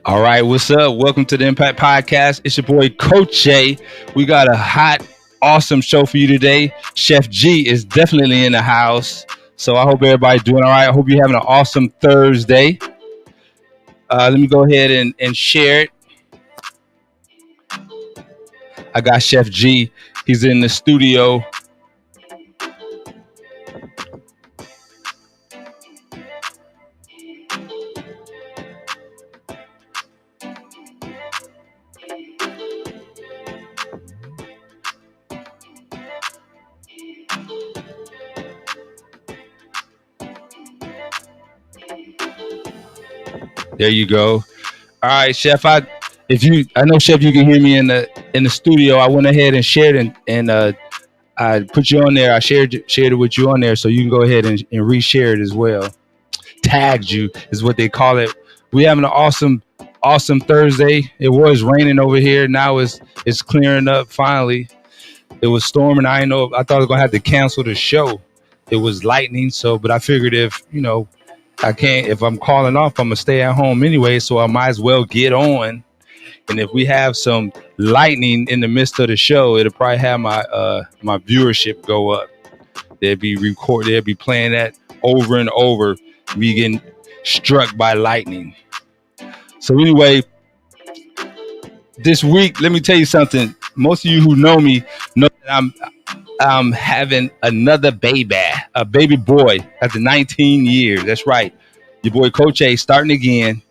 All right, what's up? Welcome to the Impact Podcast. It's your boy Coach Jay. We got a hot, awesome show for you today. Chef G is definitely in the house. So I hope everybody's doing all right. I hope you're having an awesome Thursday. Let me go ahead and share it. I got Chef G. He's in the studio. There you go. All right, Chef. I know, Chef, you can hear me in the studio. I went ahead and shared and I put you on there. I shared it with you on there, so you can go ahead and reshare it as well. Tagged you is what they call it. We having an awesome Thursday. It was raining over here. Now it's clearing up finally. It was storming. I thought I was gonna have to cancel the show. It was lightning, but I figured if I'm calling off, I'm gonna stay at home anyway, so I might as well get on. And if we have some lightning in the midst of the show, it'll probably have my viewership go up. They'll be playing that over and over, me getting struck by lightning. So anyway, this week, let me tell you something. Most of you who know me know that I'm having another a baby boy after 19 years. That's right. Your boy Coach A starting again.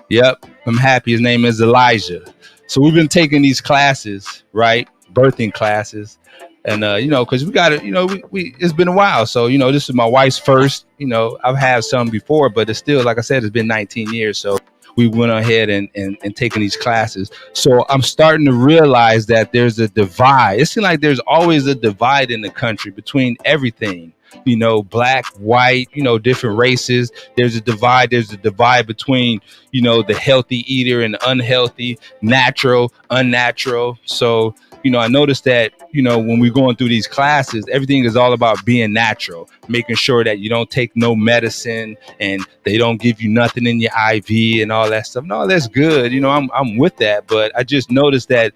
Yep, I'm happy. His name is Elijah. So we've been taking these classes, right? Birthing classes. And, because we got to, it's been a while. So, this is my wife's first. I've had some before, but it's still, like I said, it's been 19 years. So we went ahead and taking these classes. So I'm starting to realize that there's a divide. It seems like there's always a divide in the country between everything. Black, white, different races. There's a divide. There's a divide between, the healthy eater and the unhealthy, natural, unnatural. So, I noticed that, when we're going through these classes, everything is all about being natural, making sure that you don't take no medicine and they don't give you nothing in your IV and all that stuff. No, that's good. I'm with that. But I just noticed that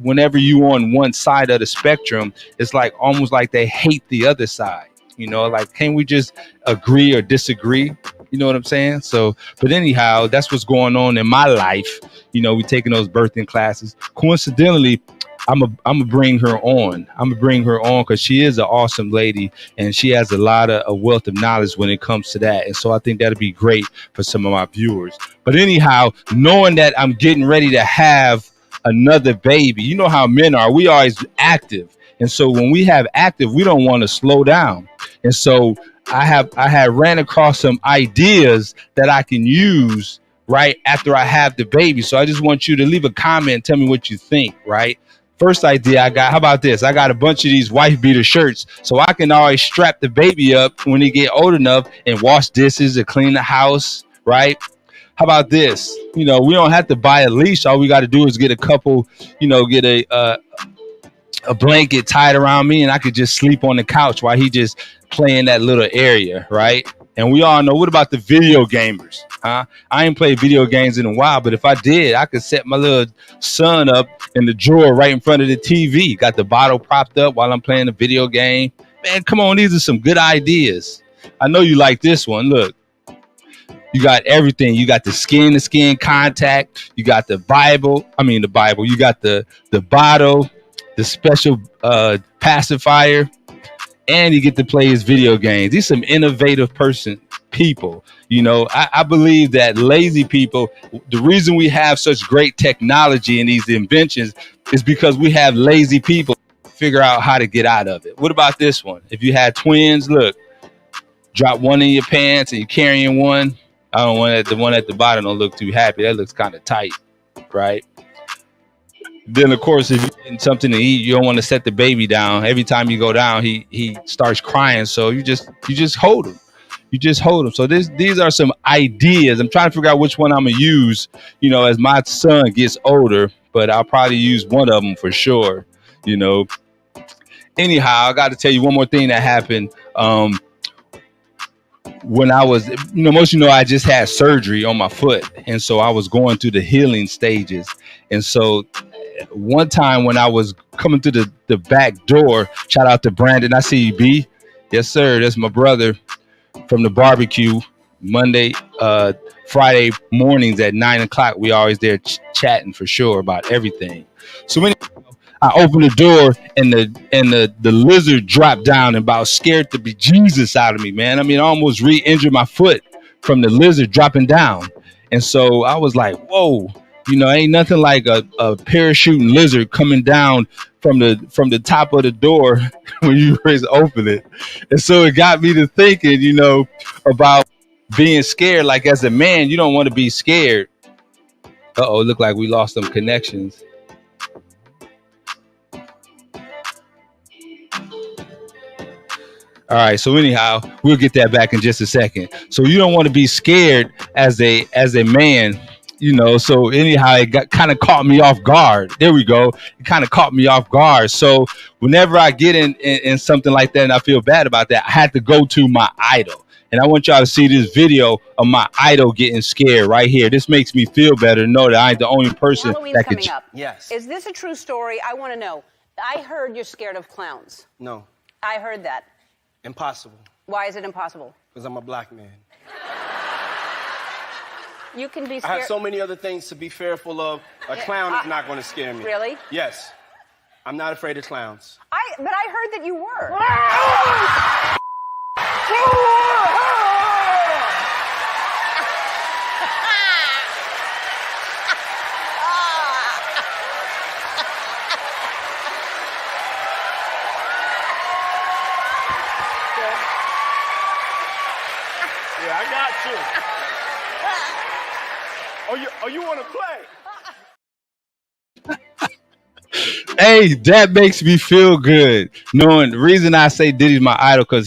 whenever you on one side of the spectrum, it's like almost like they hate the other side. Like, can we just agree or disagree? You know what I'm saying? So, but anyhow, that's what's going on in my life. We're taking those birthing classes. Coincidentally, I'm gonna bring her on. I'm gonna bring her on because she is an awesome lady and she has a lot of a wealth of knowledge when it comes to that. And so I think that'll be great for some of my viewers. But anyhow, knowing that I'm getting ready to have another baby, you know how men are. We always active. And so when we have active, we don't want to slow down. And so I had ran across some ideas that I can use right after I have the baby. So I just want you to leave a comment and tell me what you think, right? First idea I got, how about this? I got a bunch of these wife beater shirts so I can always strap the baby up when they get old enough and wash dishes or clean the house, right? How about this? We don't have to buy a leash. All we got to do is get a couple, get a blanket tied around me and I could just sleep on the couch while he just play in that little area, right? And we all know, what about the video gamers? I ain't played video games in a while, but if I did, I could set my little son up in the drawer right in front of the TV. Got the bottle propped up while I'm playing the video game. Man, come on, these are some good ideas. I know you like this one. Look, you got everything. You got the skin-to-skin contact. You got the Bible. You got the bottle, the special pacifier. And you get to play his video games. These some innovative people. I believe that lazy people, the reason we have such great technology and these inventions is because we have lazy people figure out how to get out of it. What about this one? If you had twins, look, drop one in your pants and you're carrying one. I don't want the one at the bottom don't look too happy. That looks kind of tight, right? Then, of course, if you're getting something to eat, you don't want to set the baby down. Every time you go down, he starts crying. So you just hold him. You just hold him. So these are some ideas. I'm trying to figure out which one I'm going to use, as my son gets older. But I'll probably use one of them for sure, Anyhow, I got to tell you one more thing that happened. when I was, most I just had surgery on my foot, and so I was going through the healing stages. And so one time when I was coming through the back door, shout out to Brandon. I see you, B. Yes, sir. That's my brother from the BarBQ. Monday, Friday mornings at 9 o'clock. We always there chatting for sure about everything. So when I opened the door and the lizard dropped down and about scared the bejesus out of me, man. I mean, I almost re-injured my foot from the lizard dropping down. And so I was like, whoa, ain't nothing like a parachuting lizard coming down from the top of the door when you first open it. And so it got me to thinking, about being scared. Like as a man, you don't want to be scared. Uh-oh, look like we lost some connections. All right, so anyhow, we'll get that back in just a second. So you don't want to be scared as a man, so anyhow, it kind of caught me off guard. There we go. It kind of caught me off guard. So whenever I get in something like that and I feel bad about that, I had to go to my idol. And I want y'all to see this video of my idol getting scared right here. This makes me feel better to know that I ain't the only person that could. Coming up. Yes. Is this a true story? I want to know. I heard you're scared of clowns. No. I heard that. Impossible. Why is it impossible? Because I'm a black man. You can be scared. I have so many other things to be fearful of. A clown is not going to scare me. Really? Yes. I'm not afraid of clowns. But I heard that you were. Yeah, I got you. Oh, you want to play? Hey, that makes me feel good. Knowing the reason I say Diddy's my idol because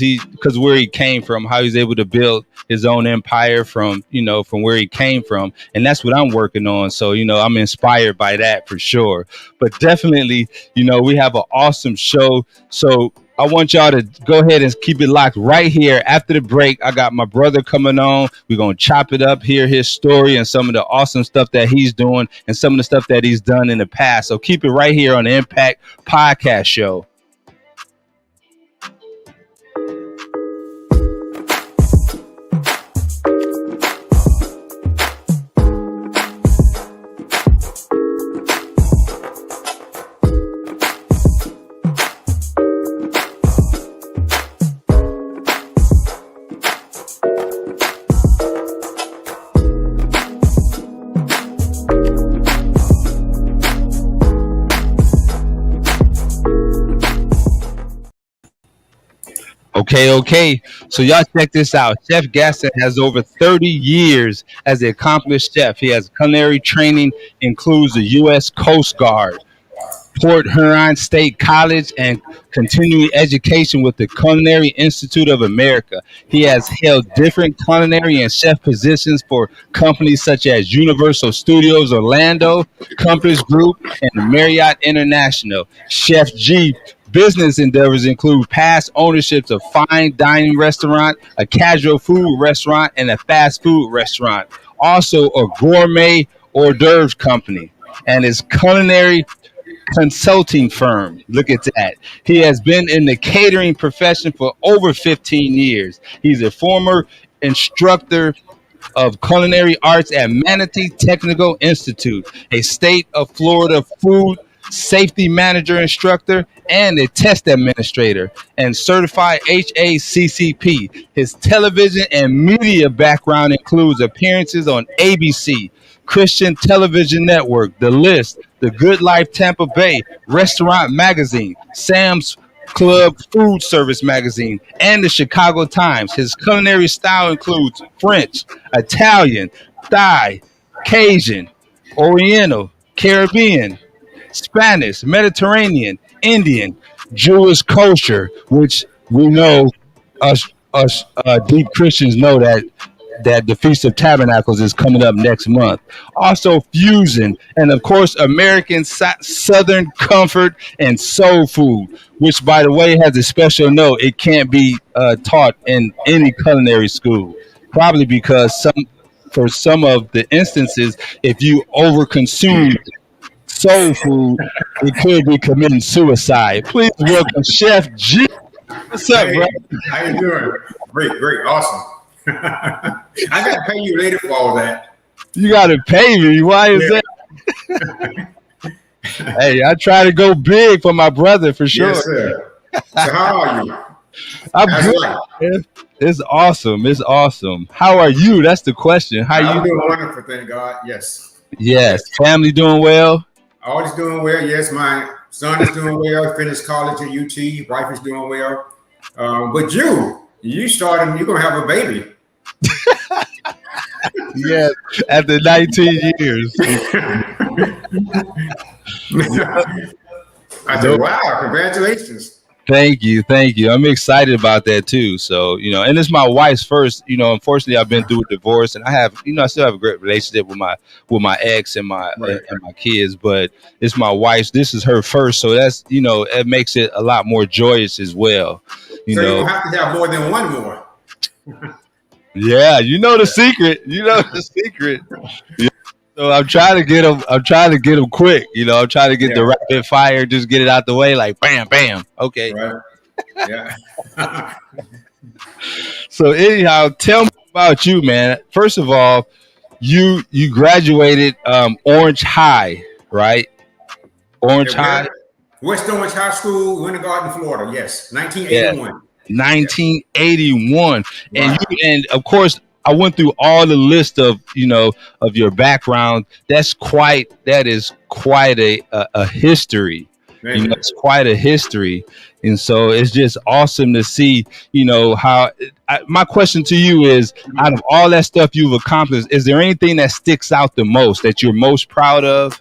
where he came from, how he's able to build his own empire from where he came from, and that's what I'm working on. So I'm inspired by that for sure. But definitely, we have an awesome show. So I want y'all to go ahead and keep it locked right here. After the break, I got my brother coming on. We're going to chop it up, hear his story and some of the awesome stuff that he's doing and some of the stuff that he's done in the past. So keep it right here on the Impact Podcast Show. Okay. So y'all check this out. Chef Gaston has over 30 years as an accomplished chef. He has culinary training, includes the U.S. Coast Guard, Port Huron State College, and continuing education with the Culinary Institute of America. He has held different culinary and chef positions for companies such as Universal Studios Orlando, Compass Group, and Marriott International. Chef G business endeavors include past ownerships of fine dining restaurant, a casual food restaurant, and a fast food restaurant. Also a gourmet hors d'oeuvres company and his culinary consulting firm. Look at that. He has been in the catering profession for over 15 years. He's a former instructor of Culinary Arts at Manatee Technical Institute, a state of Florida food safety manager instructor, and a test administrator, and certified HACCP. His television and media background includes appearances on ABC, Christian Television Network, The List, The Good Life Tampa Bay, Restaurant Magazine, Sam's Club Food Service Magazine, and the Chicago Times. His culinary style includes French, Italian, Thai, Cajun, Oriental, Caribbean, Spanish, Mediterranean, Indian, Jewish culture, which we know us deep Christians know that that the Feast of Tabernacles is coming up next month. Also, fusion, and of course, American Southern comfort and soul food, which, by the way, has a special note. It can't be taught in any culinary school, probably because for some of the instances, if you overconsume soul food, it could be committing suicide. Please welcome Chef G. What's up, Hey, bro? how you doing? Great, awesome. I got to pay you later for all that. You gotta pay me. Why is Yeah. that? Hey, I try to go big for my brother for sure. Yes, sir. So how are you? I'm How's good. life? Man. It's awesome. It's awesome. How are you? That's the question. How I'm you? doing wonderful, thank God. Yes. Yes. Family doing well? All is doing well. Yes, my son is doing well. Finished college at UT. Wife is doing well. But you started, you're going to have a baby. Yes. After 19 years. I said, wow, congratulations. Thank you, thank you. I'm excited about that too. So, and it's my wife's first. Unfortunately, I've been through a divorce, and I still have a great relationship with my ex and my Right. and my kids. But it's my wife's. This is her first, so that's it makes it a lot more joyous as well. So you're going to have to have more than one more. Yeah, the secret. The secret. Yeah. So I'm trying to get them. I'm trying to get them quick. I'm trying to get the rapid fire. Just get it out the way, like bam, bam. Okay. Right. Yeah. So anyhow, tell me about you, man. First of all, you graduated Orange High, right? Orange High. West Orange High School, Winter Garden, Florida. Yes, 1981. Yeah. 1981, Right. and of course I went through all the list of of your background. That is quite a history. It's quite a history, and so it's just awesome to see. How. My question to you is: out of all that stuff you've accomplished, is there anything that sticks out the most that you're most proud of?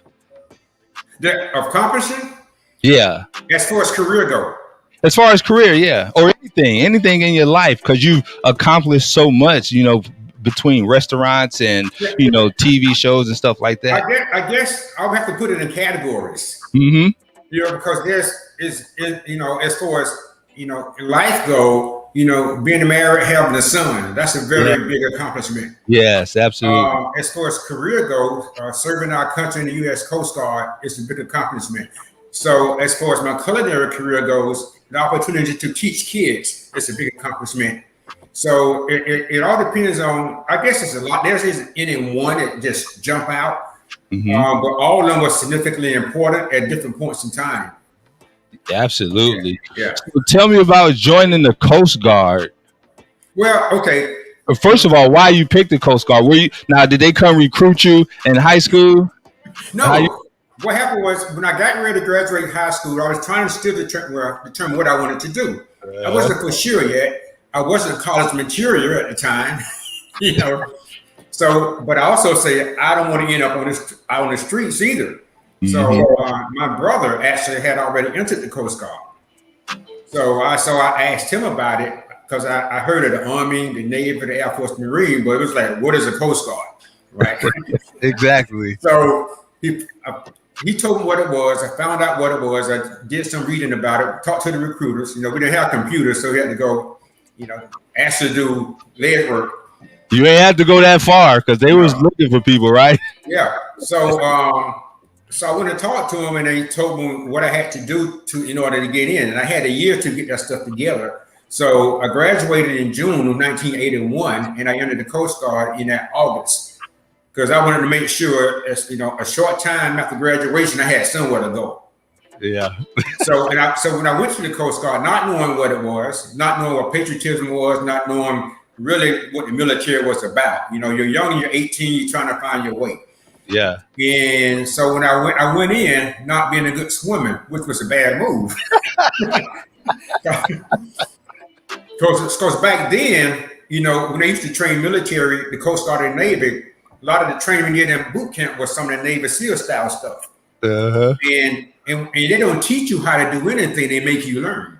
Accomplishing? Yeah. As far as career go. As far as career, yeah, or anything in your life, because you've accomplished so much, between restaurants and TV shows and stuff like that. I guess I'll have to put it in categories. Mm-hmm. Because as far as life go, being married, having a son, that's a very big accomplishment. Yes, absolutely. As far as career goes, serving our country in the U.S. Coast Guard is a big accomplishment. So as far as my culinary career goes, the opportunity to teach kids is a big accomplishment. So it all depends on, I guess it's a lot. There isn't any one that just jump out, but all of them are significantly important at different points in time. Absolutely. Yeah. So tell me about joining the Coast Guard. Well, okay. First of all, why you picked the Coast Guard? Did they come recruit you in high school? No. What happened was when I got ready to graduate high school, I was trying to still determine what I wanted to do. I wasn't for sure yet. I wasn't college material at the time, So, but I also said I don't want to end up on the streets either. Mm-hmm. So my brother actually had already entered the Coast Guard. So I asked him about it because I heard of the Army, the Navy, the Air Force, Marine, but it was like, what is a Coast Guard, right? Exactly. So he told me what it was. I found out what it was. I did some reading about it, talked to the recruiters. We didn't have computers, so we had to go, actually do lead work. You ain't have to go that far because they was looking for people, right? Yeah. So I went and talked to him, and they told me what I had to do in order to get in. And I had a year to get that stuff together. So I graduated in June of 1981, and I entered the Coast Guard in that August. Because I wanted to make sure, a short time after graduation, I had somewhere to go. Yeah. So when I went to the Coast Guard, not knowing what it was, not knowing what patriotism was, not knowing really what the military was about. You're young, you're 18, you're trying to find your way. Yeah. And so when I went in, not being a good swimmer, which was a bad move. Because back then, when they used to train military, the Coast Guard and Navy, a lot of the training we did in boot camp was some of the Navy SEAL style stuff. Uh-huh. And they don't teach you how to do anything; they make you learn.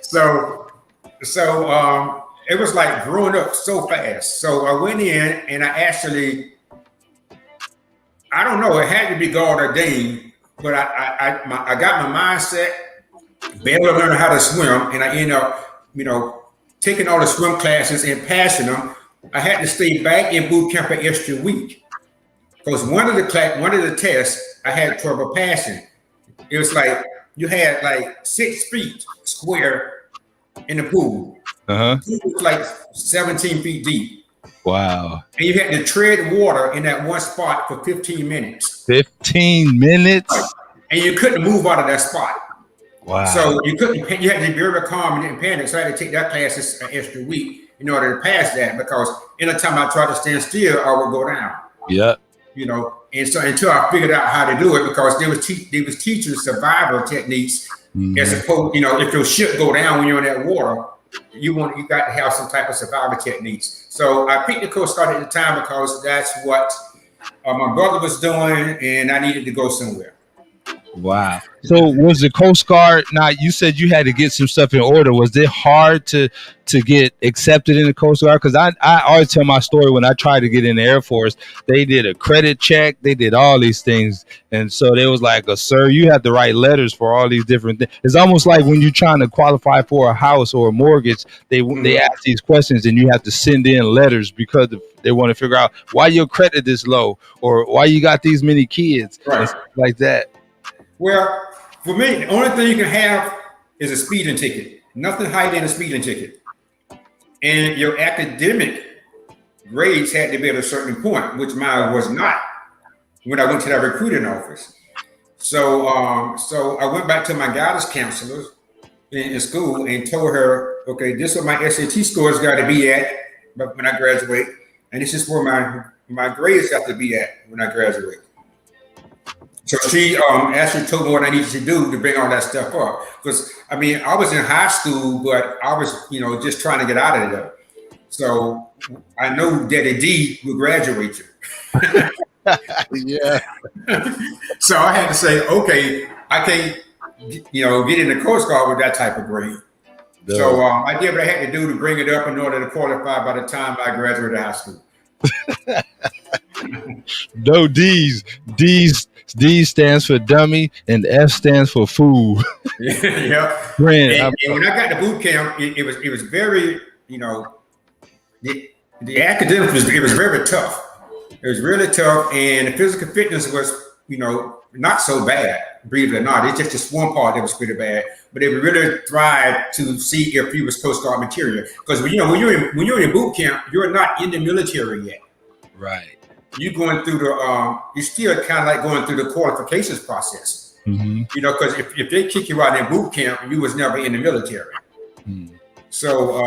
So it was like growing up so fast. So I went in and I don't know, it had to be God ordained, but I got my mindset, barely learned how to swim, and I ended up, taking all the swim classes and passing them. I had to stay back in boot camp an extra week because one of the tests I had trouble passing. It was like you had like 6 feet square in the pool. It was like 17 feet deep. Wow. And you had to tread water in that one spot for 15 minutes. 15 minutes? And you couldn't move out of that spot. Wow. So you had to be very calm and didn't panic. So I had to take that class an extra week in order to pass that, because anytime I tried to stand still, I would go down. Yeah. And so until I figured out how to do it, because they was teaching survival techniques, as opposed, if your ship go down when you're in that water, you got to have some type of survival techniques. So I picked the Coast Guard at the time because that's what my brother was doing, and I needed to go somewhere. Wow. So was the Coast Guard, now you said you had to get some stuff in order. Was it hard to get accepted in the Coast Guard? Because I always tell my story when I tried to get in the Air Force, they did a credit check. They did all these things. And so they was like, sir, you have to write letters for all these different things. It's almost like when you're trying to qualify for a house or a mortgage, they ask these questions and you have to send in letters because they want to figure out why your credit is low or why you got these many kids, and stuff like that. Well, for me, the only thing you can have is a speeding ticket. Nothing higher than a speeding ticket. And your academic grades had to be at a certain point, which mine was not when I went to that recruiting office. So I went back to my guidance counselor in school and told her, okay, this is what my SAT scores got to be at when I graduate. And this is where my grades have to be at when I graduate. So she actually told me what I needed to do to bring all that stuff up. Because, I was in high school, but I was, just trying to get out of there. So I know that a D will graduate you. Yeah. So I had to say, okay, I can't, get in the Coast Guard with that type of grade. No. So I did what I had to do to bring it up in order to qualify by the time I graduated high school. No D's. D stands for dummy and F stands for fool. Yeah. And when I got to boot camp, it was very, the academics it was very tough. It was really tough, and the physical fitness was, not so bad. Believe it or not, it's just this one part that was pretty bad. But they really tried to see if you was Coast Guard material, because when you're in boot camp, you're not in the military yet. Right. You're going through you're still kind of like going through the qualifications process. Because if they kick you out in boot camp, you was never in the military. So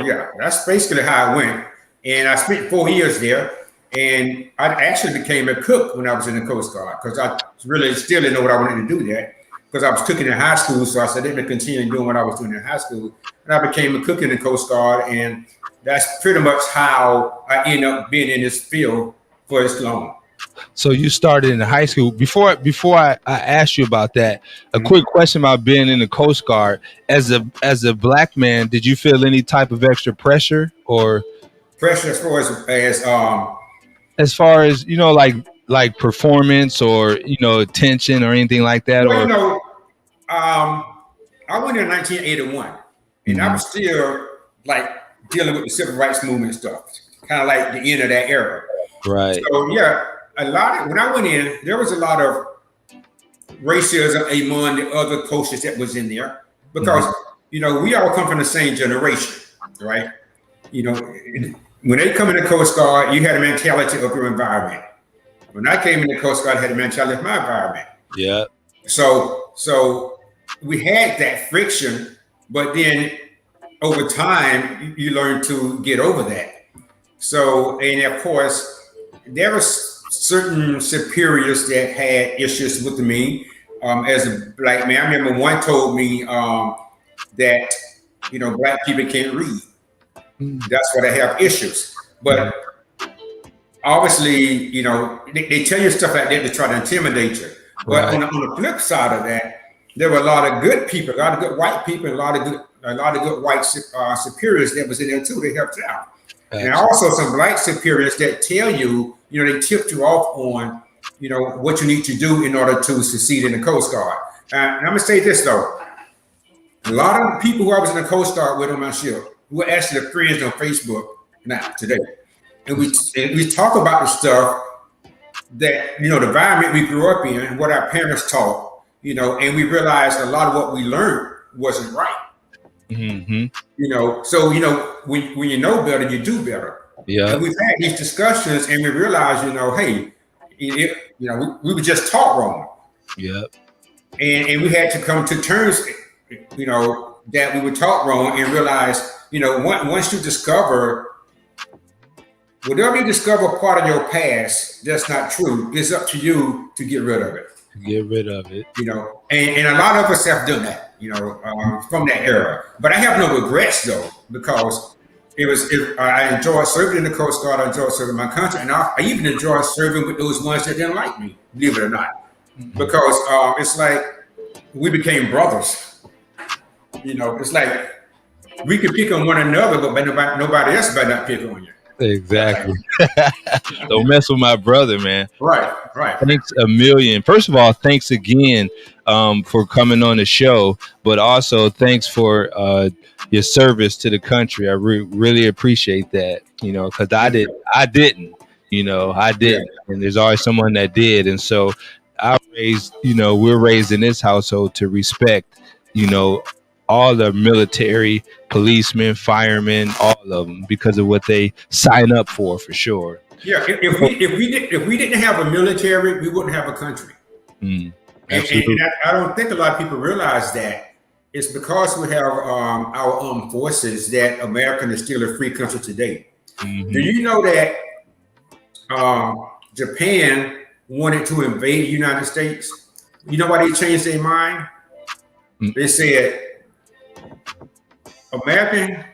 yeah, that's basically how I went. And I spent 4 years there, and I actually became a cook when I was in the Coast Guard, because I really still didn't know what I wanted to do there, because I was cooking in high school. So I said, let me continue doing what I was doing in high school. And I became a cook in the Coast Guard, and that's pretty much how I ended up being in this field for as long. So you started in high school. Before I asked you about that, a quick question about being in the Coast Guard. As a black man, did you feel any type of extra pressure or pressure as far as like performance or attention or anything like that? Well, I went in 1981, and I was still like dealing with the civil rights movement stuff, kind of like the end of that era. Right. So yeah, when I went in, there was a lot of racism among the other coaches that was in there, because we all come from the same generation, right? When they come in the Coast Guard, you had a mentality of your environment. When I came in the Coast Guard, I had a mentality of my environment. Yeah. So we had that friction, but then over time, you learn to get over that. So, and of course, there were certain superiors that had issues with me as a black man. I remember one told me that, black people can't read. That's why they have issues. But obviously, they tell you stuff like that to try to intimidate you. But on the flip side of that, there were a lot of good people, a lot of good white people, a lot of good a lot of good white superiors that was in there too. They helped out. And also some black superiors that tell you, they tipped you off on, what you need to do in order to succeed in the Coast Guard. And I'm going to say this, though. A lot of the people who I was in the Coast Guard with on my ship were actually friends on Facebook now, today. And we talk about the stuff that, the environment we grew up in, what our parents taught, and we realized a lot of what we learned wasn't right. Mm-hmm. So when you know better, you do better. Yeah. And we've had these discussions, and we realized, hey, we were just taught wrong. Yeah. And we had to come to terms, that we were taught wrong, and realize, once you discover, whatever you discover part of your past that's not true, it's up to you to get rid of it. Get rid of it. And a lot of us have done that, from that era. But I have no regrets, though, because I enjoyed serving in the Coast Guard. I enjoyed serving my country, and I even enjoyed serving with those ones that didn't like me, believe it or not, because it's like we became brothers. It's like we could pick on one another, but nobody else better not pick on you. Exactly. Don't mess with my brother, man. Right. Thanks a million. First of all, thanks again for coming on the show, but also thanks for your service to the country. I really appreciate that, because I didn't, and there's always someone that did. And so we're raised in this household to respect, all the military, policemen, firemen, all of them, because of what they sign up for sure. Yeah, if we didn't have a military, we wouldn't have a country. And I don't think a lot of people realize that. It's because we have our armed forces that America is still a free country today. Mm-hmm. Do you know that Japan wanted to invade the United States? You know why they changed their mind? Mm-hmm. They said, American,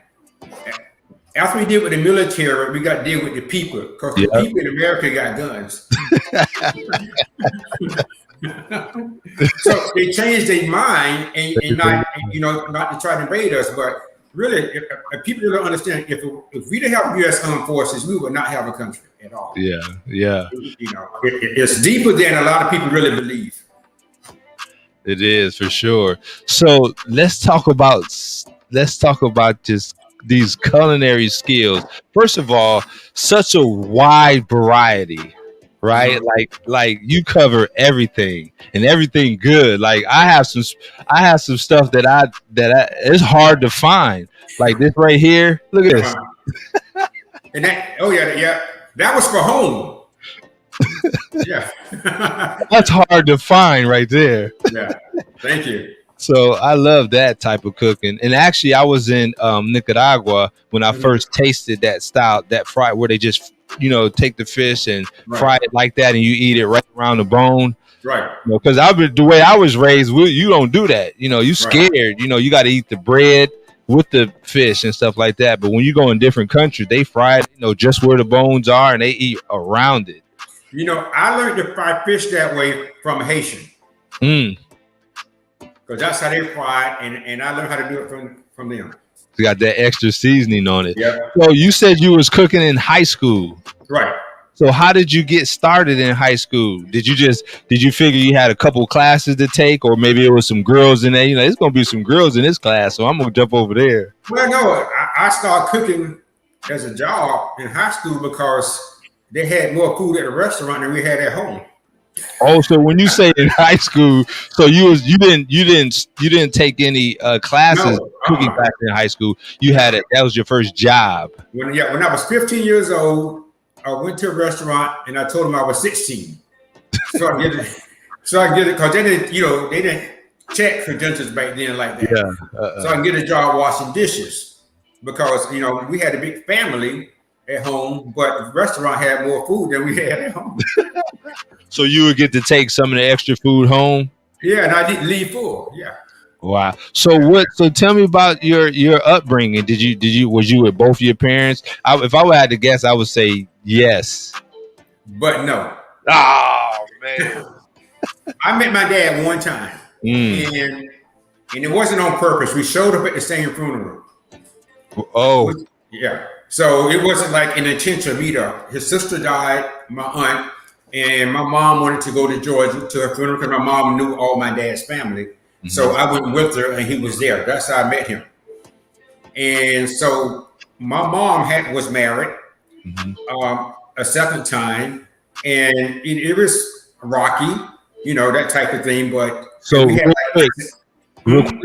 after we deal with the military, we got to deal with the people, because the people in America got guns. So they changed their mind and not to try to invade us. But really, if people don't understand, if we didn't have U.S. armed forces, we would not have a country at all. Yeah. It's deeper than a lot of people really believe. It is, for sure. So let's talk about just these culinary skills. First of all, such a wide variety, right? Mm-hmm. Like you cover everything and everything good. Like I have some stuff that it's hard to find. Like this right here. Look at this. And that was for home. Yeah. That's hard to find right there. Yeah. Thank you. So I love that type of cooking. And actually I was in Nicaragua when I first tasted that style, that fry, where they just, take the fish and fry it like that, and you eat it right around the bone. Right. Because the way I was raised, you don't do that. You scared, you got to eat the bread with the fish and stuff like that. But when you go in different countries, they fry it, just where the bones are, and they eat around it. I learned to fry fish that way from a Haitian. Because that's how they fry it, and I learned how to do it from them. You got that extra seasoning on it. Yeah. So you said you was cooking in high school. Right. So how did you get started in high school? Did you figure you had a couple classes to take, or maybe it was some girls in there? There's going to be some girls in this class, so I'm going to jump over there. Well, no, I started cooking as a job in high school because they had more food at the restaurant than we had at home. Oh, so when you say in high school, so you didn't take any classes cooking back in high school. You had it. That was your first job. When I was 15 years old, I went to a restaurant and I told them I was 16. So I get it because they didn't check credentials back then like that. Yeah. So I can get a job washing dishes because we had a big family at home, but the restaurant had more food than we had at home. So you would get to take some of the extra food home? Yeah, and I didn't leave full. Yeah. Wow. So tell me about your upbringing. Was you with both your parents? If I had to guess, I would say yes. But no. Oh man. I met my dad one time. And and it wasn't on purpose. We showed up at the same funeral. Oh, Yeah. So it wasn't like an intentional meetup. His sister died, my aunt, and my mom wanted to go to Georgia to her funeral because my mom knew all my dad's family. Mm-hmm. So I went with her, and he was there. That's how I met him. And so my mom was married a second time, and it was rocky, that type of thing. But so real quick,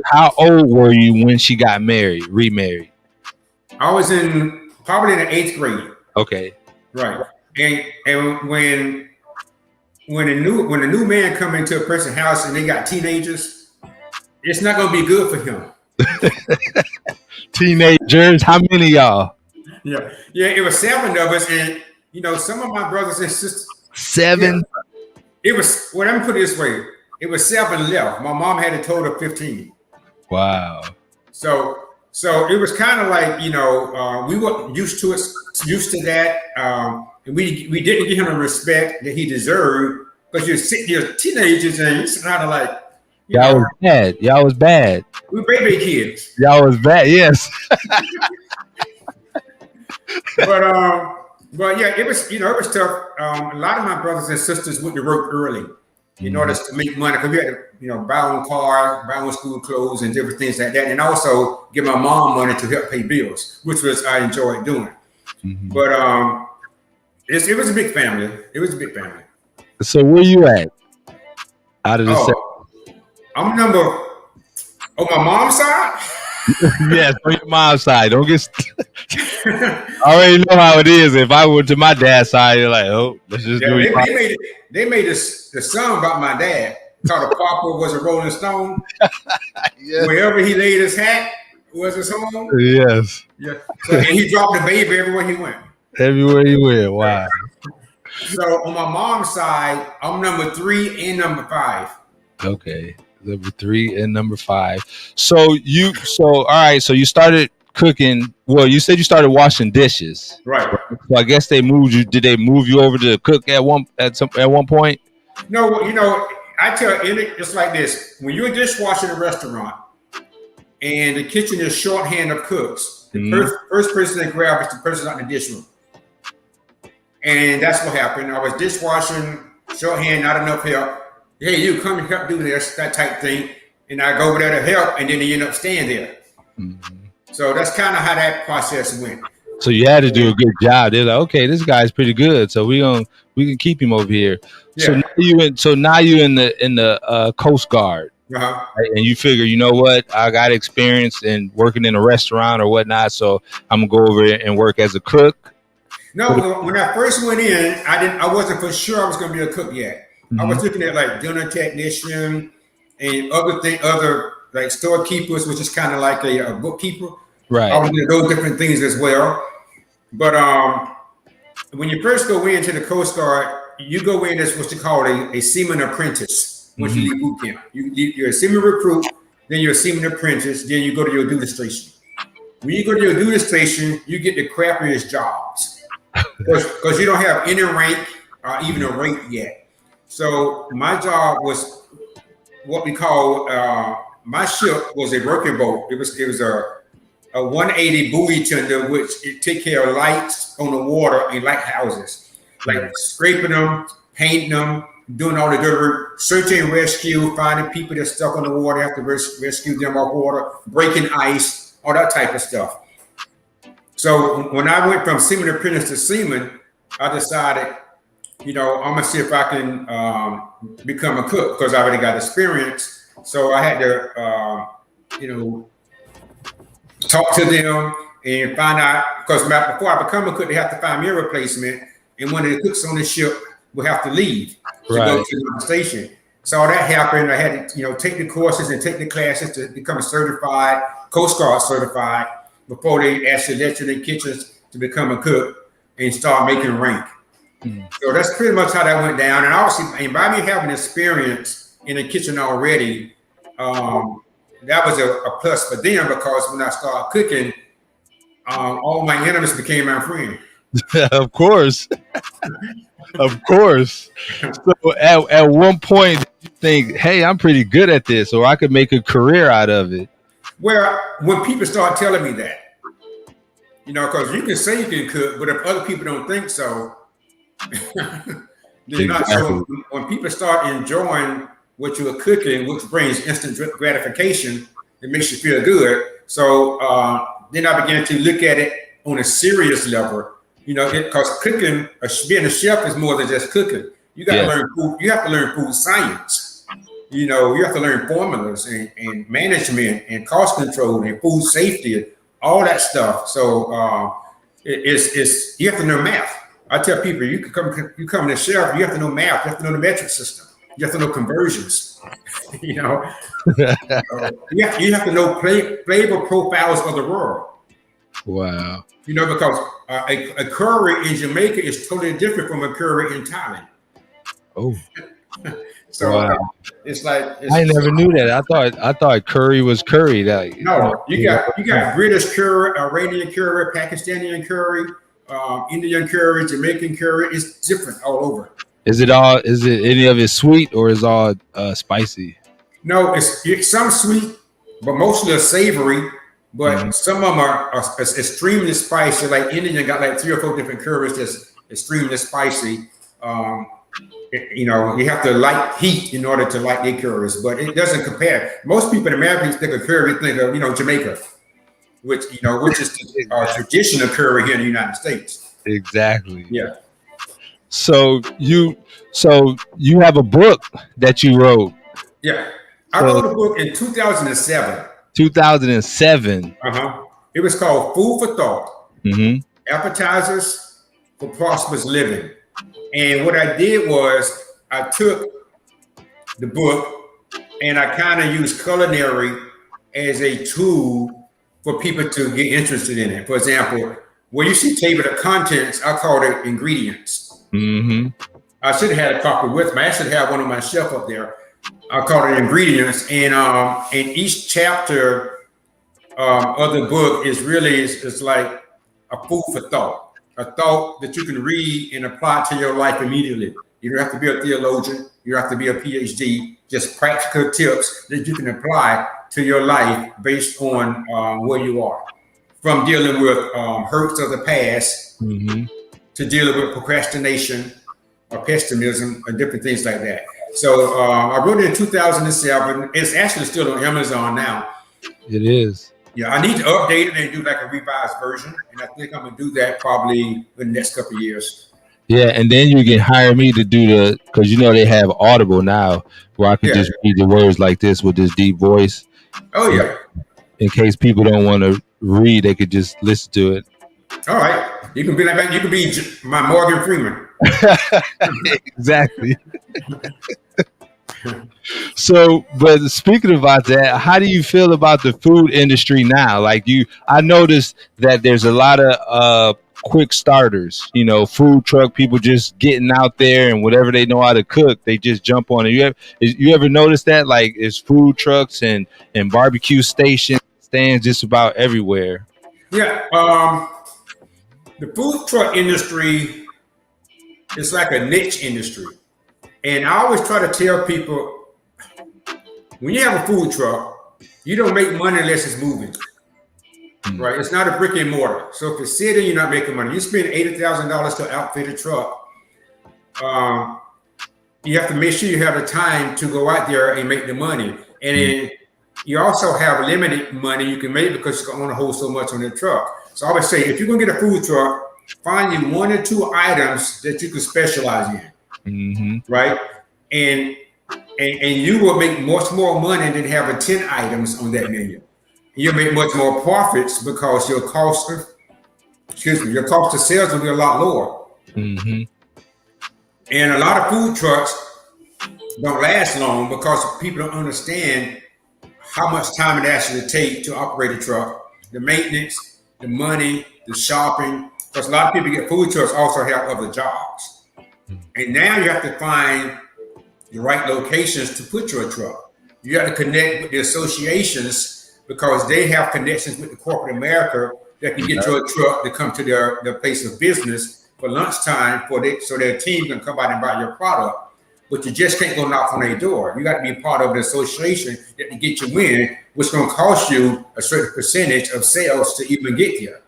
how old were you when she got remarried? I was probably in the 8th grade. Okay. Right. And when a new man come into a person's house and they got teenagers, it's not gonna be good for him. Teenagers? How many of y'all? Yeah, it was 7 of us, and some of my brothers and sisters. 7? Yeah, it was. Well, let me put it this way: it was 7 left. My mom had a total of 15. Wow. So it was kind of like we weren't used to that, and we didn't give him the respect that he deserved because you're teenagers and it's kind of like y'all was bad. We baby kids. Y'all was bad, yes. But yeah, it was it was tough. A lot of my brothers and sisters went to work early in order to make money because we had to buy one car, buy one school clothes, and different things like that, and also give my mom money to help pay bills, which I enjoyed doing. Mm-hmm. But it was a big family. It was a big family. So where you at? Out of the seven? I'm number on my mom's side. Yes, on your mom's side. Don't get. I already know how it is. If I went to my dad's side, you're like, oh, let's just do it. They made the song about my dad. Called "The Papa Was a Rolling Stone." Yes. Wherever he laid his hat was his home. Yes. Yeah. So, and he dropped the baby everywhere he went. Everywhere he went. Wow. So on my mom's side, I'm number 3 and number 5. Okay. Number 3 and number 5. So all right. So you started cooking. Well, you said you started washing dishes. Right. So I guess they moved you. Did they move you over to cook at one point? No, I tell you, it's like this. When you're a dishwasher in a restaurant and the kitchen is shorthand of cooks, the first person they grab is the person out in the dish room. And that's what happened. I was dishwashing, shorthand, not enough help. Hey, you come and help do this, that type thing. And I go over there to help, and then they end up staying there. Mm-hmm. So that's kind of how that process went. So you had to do a good job. They're like, okay, this guy's pretty good, so we can keep him over here. Yeah. So now you're in the Coast Guard, right? And you figure, you know what? I got experience in working in a restaurant or whatnot, so I'm gonna go over and work as a cook. No, when I first went in, I wasn't for sure I was gonna be a cook yet. Mm-hmm. I was looking at like dinner technician and other like storekeepers, which is kind of like a bookkeeper. Right. I was doing those different things as well. But when you first go into the Coast Guard, you go in as what you call a seaman apprentice. Once you leave boot camp, you're a seaman recruit, then you're a seaman apprentice, then you go to your duty station. When you go to your duty station, you get the crappiest jobs because you don't have any rank or even a rate yet. So my job was what we call my ship was a working boat. It was a 180 buoy tender, which it take care of lights on the water and lighthouses, like scraping them, painting them, doing all the good work, search and rescue, finding people that's stuck on the water, have to rescue them off water, breaking ice, all that type of stuff. So when I went from seaman apprentice to seaman, I decided, I'm gonna see if I can become a cook because I already got experience. So I had to, talk to them and find out, because before I become a cook, they have to find me a replacement. And one of the cooks on the ship will have to leave to go to the station. So that happened. I had to, take the courses and take the classes to become certified, Coast Guard certified, before they actually let you in the kitchens to become a cook and start making rank. Mm-hmm. So that's pretty much how that went down. And obviously, and by me having experience in the kitchen already, that was a plus for them, because when I started cooking, all my enemies became my friend. Of course. Of course. So at one point, did you think, hey, I'm pretty good at this, or I could make a career out of it? Well, when people start telling me that, because you can say you can cook, but if other people don't think so, they're not. So when people start enjoying what you're cooking, which brings instant gratification, it makes you feel good. So then I began to look at it on a serious level, because cooking, being a chef is more than just cooking. You got to learn food. You have to learn food science. You have to learn formulas and management and cost control and food safety, all that stuff. So it's you have to know math. I tell people, you come to chef, you have to know math. You have to know the metric system. You have to know conversions. You have to know flavor profiles of the world. Wow. Because a curry in Jamaica is totally different from a curry in Thailand. Oh. So wow. It's like I never knew that. I thought curry was curry. No, you got British curry, Iranian curry, Pakistani curry, Indian curry, Jamaican curry. It's different all over. Is it any of it sweet, or is all spicy? No, it's some sweet, but mostly a savory. But some of them are extremely spicy. Like Indian got like 3 or 4 different curries that's extremely spicy. You have to like heat in order to like their curries, but it doesn't compare. Most people in America think of curry, think of Jamaica, which is the traditional curry here in the United States. Exactly. Yeah. So you have a book that you wrote. Yeah, I wrote a book in 2007. 2007. It was called Food for Thought. Mm-hmm. Appetizers for Prosperous Living. And what I did was I took the book and I kind of used culinary as a tool for people to get interested in it. For example, where you see table of contents, I call it ingredients. Mm-hmm. I should have had a copy with me. I should have one on my shelf up there. I call it ingredients. And each chapter of the book is really, it's like a food for thought. A thought that you can read and apply to your life immediately. You don't have to be a theologian. You don't have to be a PhD. Just practical tips that you can apply to your life based on where you are. From dealing with hurts of the past to dealing with procrastination or pessimism or different things like that. So I wrote it in 2007. It's actually still on Amazon now. It is. Yeah, I need to update it and do like a revised version. And I think I'm going to do that probably in the next couple of years. Yeah, and then you can hire me to do because they have Audible now where I can just read the words like this with this deep voice. Oh, yeah. In case people don't want to read, they could just listen to it. All right. You can be like, you can be my Morgan Freeman. Exactly. So, but speaking about that, how do you feel about the food industry now? Like I noticed that there's a lot of quick starters, food truck people just getting out there and whatever they know how to cook, they just jump on it. You ever notice that? Like, it's food trucks and barbecue stands just about everywhere. Yeah. The food truck industry is like a niche industry. And I always try to tell people, when you have a food truck, you don't make money unless it's moving, right? It's not a brick and mortar. So if it's sitting, you're not making money. You spend $80,000 to outfit a truck. You have to make sure you have the time to go out there and make the money. And then you also have limited money you can make because you can only hold so much on the truck. So I always say, if you're going to get a food truck, find you 1 or 2 items that you can specialize in. Right, and you will make much more money than having 10 items on that menu. You'll make much more profits because your cost of sales will be a lot lower. And a lot of food trucks don't last long because people don't understand how much time it actually takes to operate a truck, the maintenance, the money, the shopping. Because a lot of people get food trucks also have other jobs. And now you have to find the right locations to put your truck. You have to connect with the associations because they have connections with the corporate America that can get your truck to come to their place of business for lunchtime so their team can come out and buy your product. but you just can't go knock on their door. You got to be part of the association to get you in, which is going to cost you a certain percentage of sales to even get there.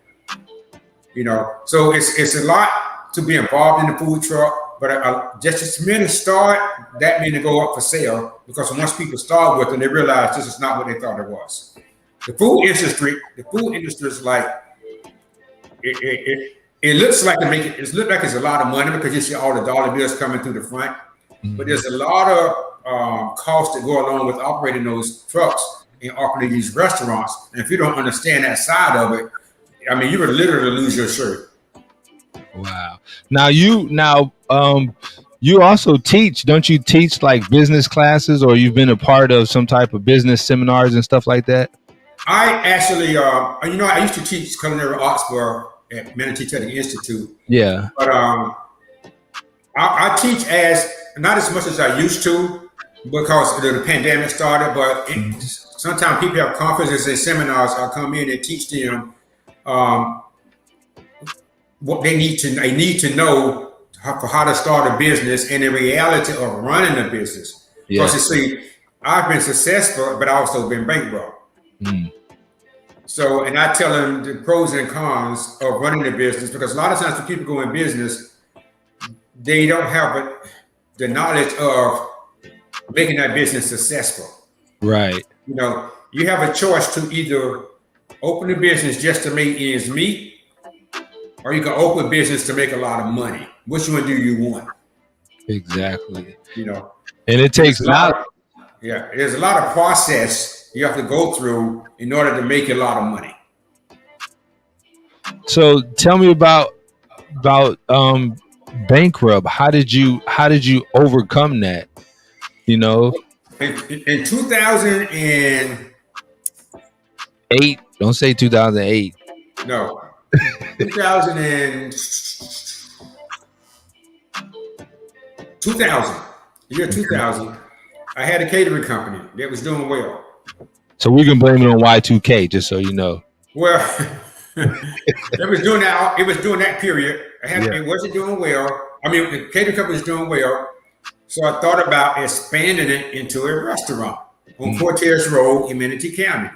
You know, so it's a lot to be involved in the food truck, but just a minute start, that means to go up for sale, because once people start with them, they realize this is not what they thought it was. The food industry is like, it looks like it looks like it's a lot of money because you see all the dollar bills coming through the front, but there's a lot of costs that go along with operating those trucks and operating these restaurants. And if you don't understand that side of it, I mean, you would literally lose your shirt. Wow. Now you also teach, don't you teach like business classes, or you've been a part of some type of business seminars and stuff like that? I actually, I used to teach Culinary Arts at Merideth Catering Institute. Yeah. But I teach not as much as I used to, because the pandemic started, but sometimes people have conferences and seminars. I come in and teach them what they need to know how to start a business and the reality of running a business. Because you see, I've been successful, but I've also been bankrupt. So, and I tell them the pros and cons of running a business, because a lot of times when people go in business, they don't have the knowledge of making that business successful. Right. You know, you have a choice to either open a business just to make ends meet, or you can open a business to make a lot of money. Which one do you want? Exactly. You know, and it takes knowledge. There's a lot of process you have to go through in order to make a lot of money. So tell me about bankrupt. How did you overcome that? You know, in 2008. Don't say 2008. No, 2000 the year 2000. I had a catering company that was doing well. So we can blame it on Y2K, just so you know. Well, it was doing that. It was during that period. It wasn't doing well. I mean, the catering company was doing well. So I thought about expanding it into a restaurant on Cortez Road in Merideth County.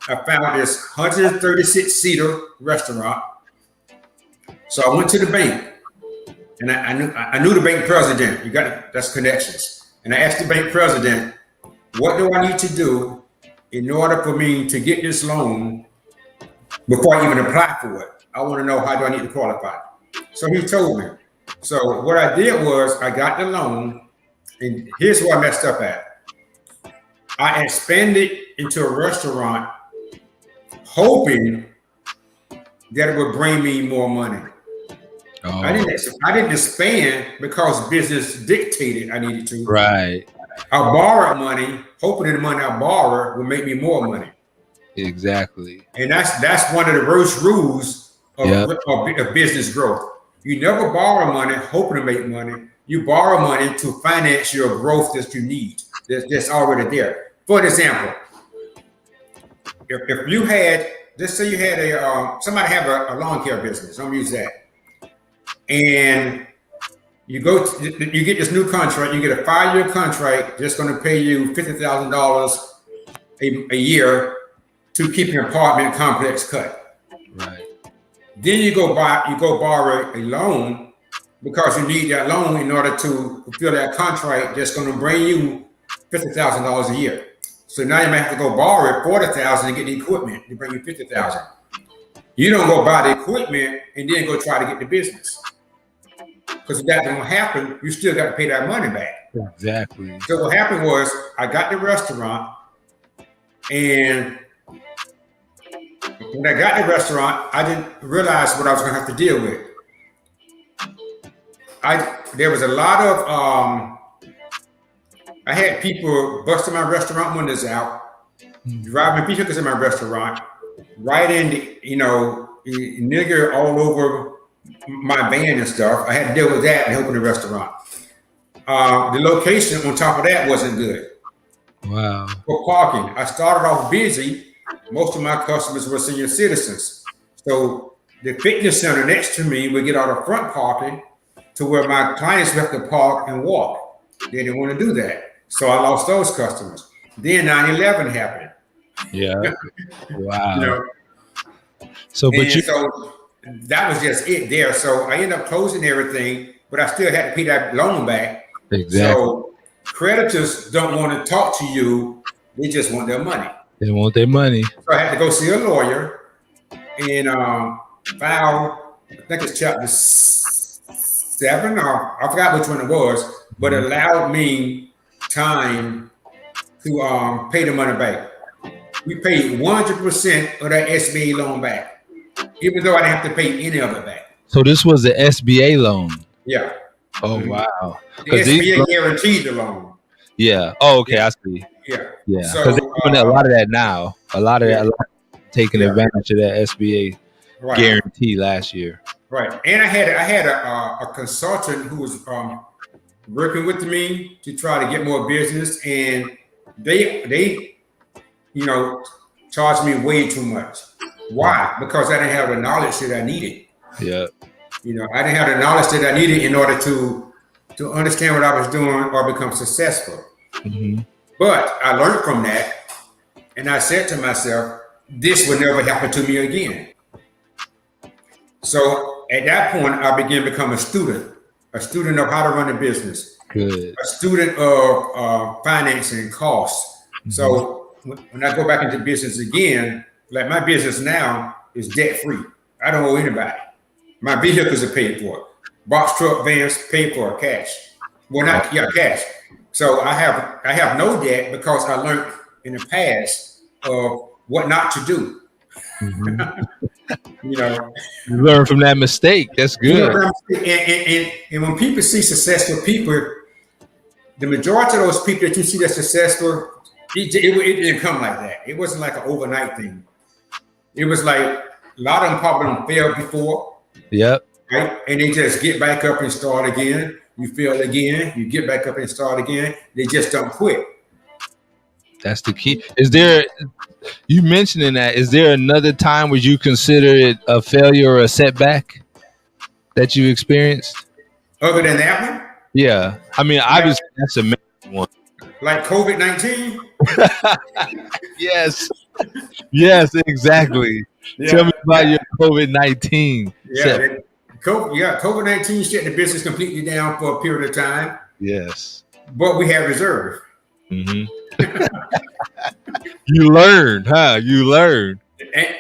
I found this 136-seater restaurant. So I went to the bank, and I knew the bank president. That's connections. And I asked the bank president, what do I need to do in order for me to get this loan before I even apply for it? I want to know, how do I need to qualify? So he told me. So what I did was I got the loan, and here's where I messed up at. I expanded into a restaurant hoping that it would bring me more money. Oh. I didn't expand because business dictated I needed to. Right. I borrowed money, hoping that the money I borrowed would make me more money. Exactly. And that's one of the worst rules of business growth. You never borrow money hoping to make money. You borrow money to finance your growth that you need. That's already there. For example, if you had, let's say you had somebody have a lawn care business. I'm gonna use that. And you get this new contract. You get a 5-year contract that's going to pay you $50,000 a year to keep your apartment complex cut. Right. Then you go borrow a loan because you need that loan in order to fulfill that contract that's going to bring you $50,000 a year. So now you might have to go borrow $40,000 and get the equipment to bring you $50,000. You don't go buy the equipment and then go try to get the business. Because if that don't happen, you still got to pay that money back. Exactly. So what happened was I got the restaurant, and when I got the restaurant, I didn't realize what I was going to have to deal with. There was a lot of I had people busting my restaurant windows out, driving vehicles in my restaurant, right in nigger all over my van and stuff. I had to deal with that and open the restaurant. The location on top of that wasn't good. Wow. For parking, I started off busy. Most of my customers were senior citizens. So the fitness center next to me would get all the front parking to where my clients would have to park and walk. They didn't want to do that. So I lost those customers. Then 9/11 happened. Yeah. Wow. You know, So, but and so that was just it there. So I ended up closing everything, but I still had to pay that loan back. exactly. So creditors don't want to talk to you; they just want their money. They want their money. So I had to go see a lawyer and file. I think it's chapter 7, or I forgot which one it was, but it allowed me time to pay the money back. We paid 100% of that SBA loan back, even though I didn't have to pay any of it back. So this was the SBA loan. Yeah. Oh wow. The SBA guaranteed the loan. Yeah. Oh, okay. I see. Yeah. Yeah. So Because they're doing a lot of that now. A lot of taking advantage of that SBA guarantee last year. Right. And I had a consultant who was working with me to try to get more business, and they charged me way too much. Why? Because I didn't have the knowledge that I needed. Yeah. I didn't have the knowledge that I needed in order to understand what I was doing or become successful. Mm-hmm. But I learned from that, and I said to myself, this will never happen to me again. So at that point, I began to become a student of how to run a business, Good. a student of financing and costs. Mm-hmm. So when I go back into business again, like my business now is debt free. I don't owe anybody. My vehicles are paid for. Box truck, vans paid for cash. Well, not cash. So I have no debt because I learned in the past of what not to do. Mm-hmm. You learn from that mistake. That's good. And when people see successful people, the majority of those people that you see that's successful, it didn't come like that. It wasn't like an overnight thing. It was like a lot of them probably failed before. Yep. Right? And they just get back up and start again. You fail again. You get back up and start again. They just don't quit. That's the key. You mentioning that, is there another time where you consider it a failure or a setback that you experienced? Other than that one? Yeah. I mean, obviously that's a main one. Like COVID-19? Yes. Yes, exactly. Yeah. Tell me about your COVID-19. Yeah. COVID-19 shut the business completely down for a period of time. Yes. But we have reserve. Mm-hmm. You learned, huh? You learned. And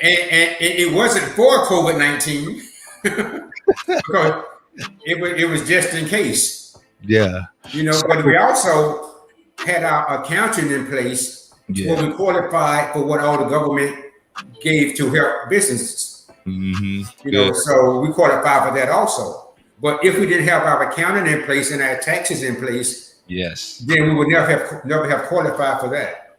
it wasn't for COVID-19 because it was just in case. Yeah. But we also had our accounting in place where we qualified for what all the government gave to help businesses. Mm-hmm. So we qualified for that also. But if we didn't have our accounting in place and our taxes in place, then we would never have qualified for that.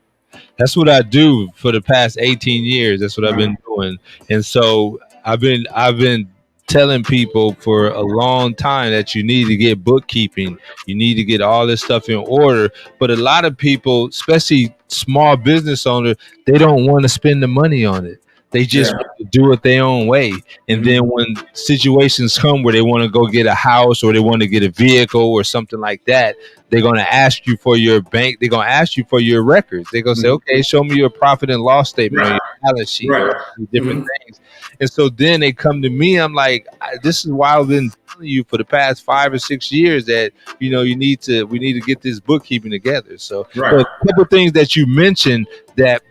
That's what I do for the past 18 years. That's what I've been doing. And so I've been telling people for a long time that you need to get bookkeeping. You need to get all this stuff in order. But a lot of people, especially small business owners, they don't want to spend the money on it. They just want to do it their own way. And then when situations come where they want to go get a house or they want to get a vehicle or something like that, they're going to ask you for your bank. They're going to ask you for your records. They're going to say, okay, show me your profit and loss statement or your balance sheet or different things. And so then they come to me. I'm like, this is why I've been telling you for the past 5 or 6 years that, we need to get this bookkeeping together. So a couple of things that you mentioned that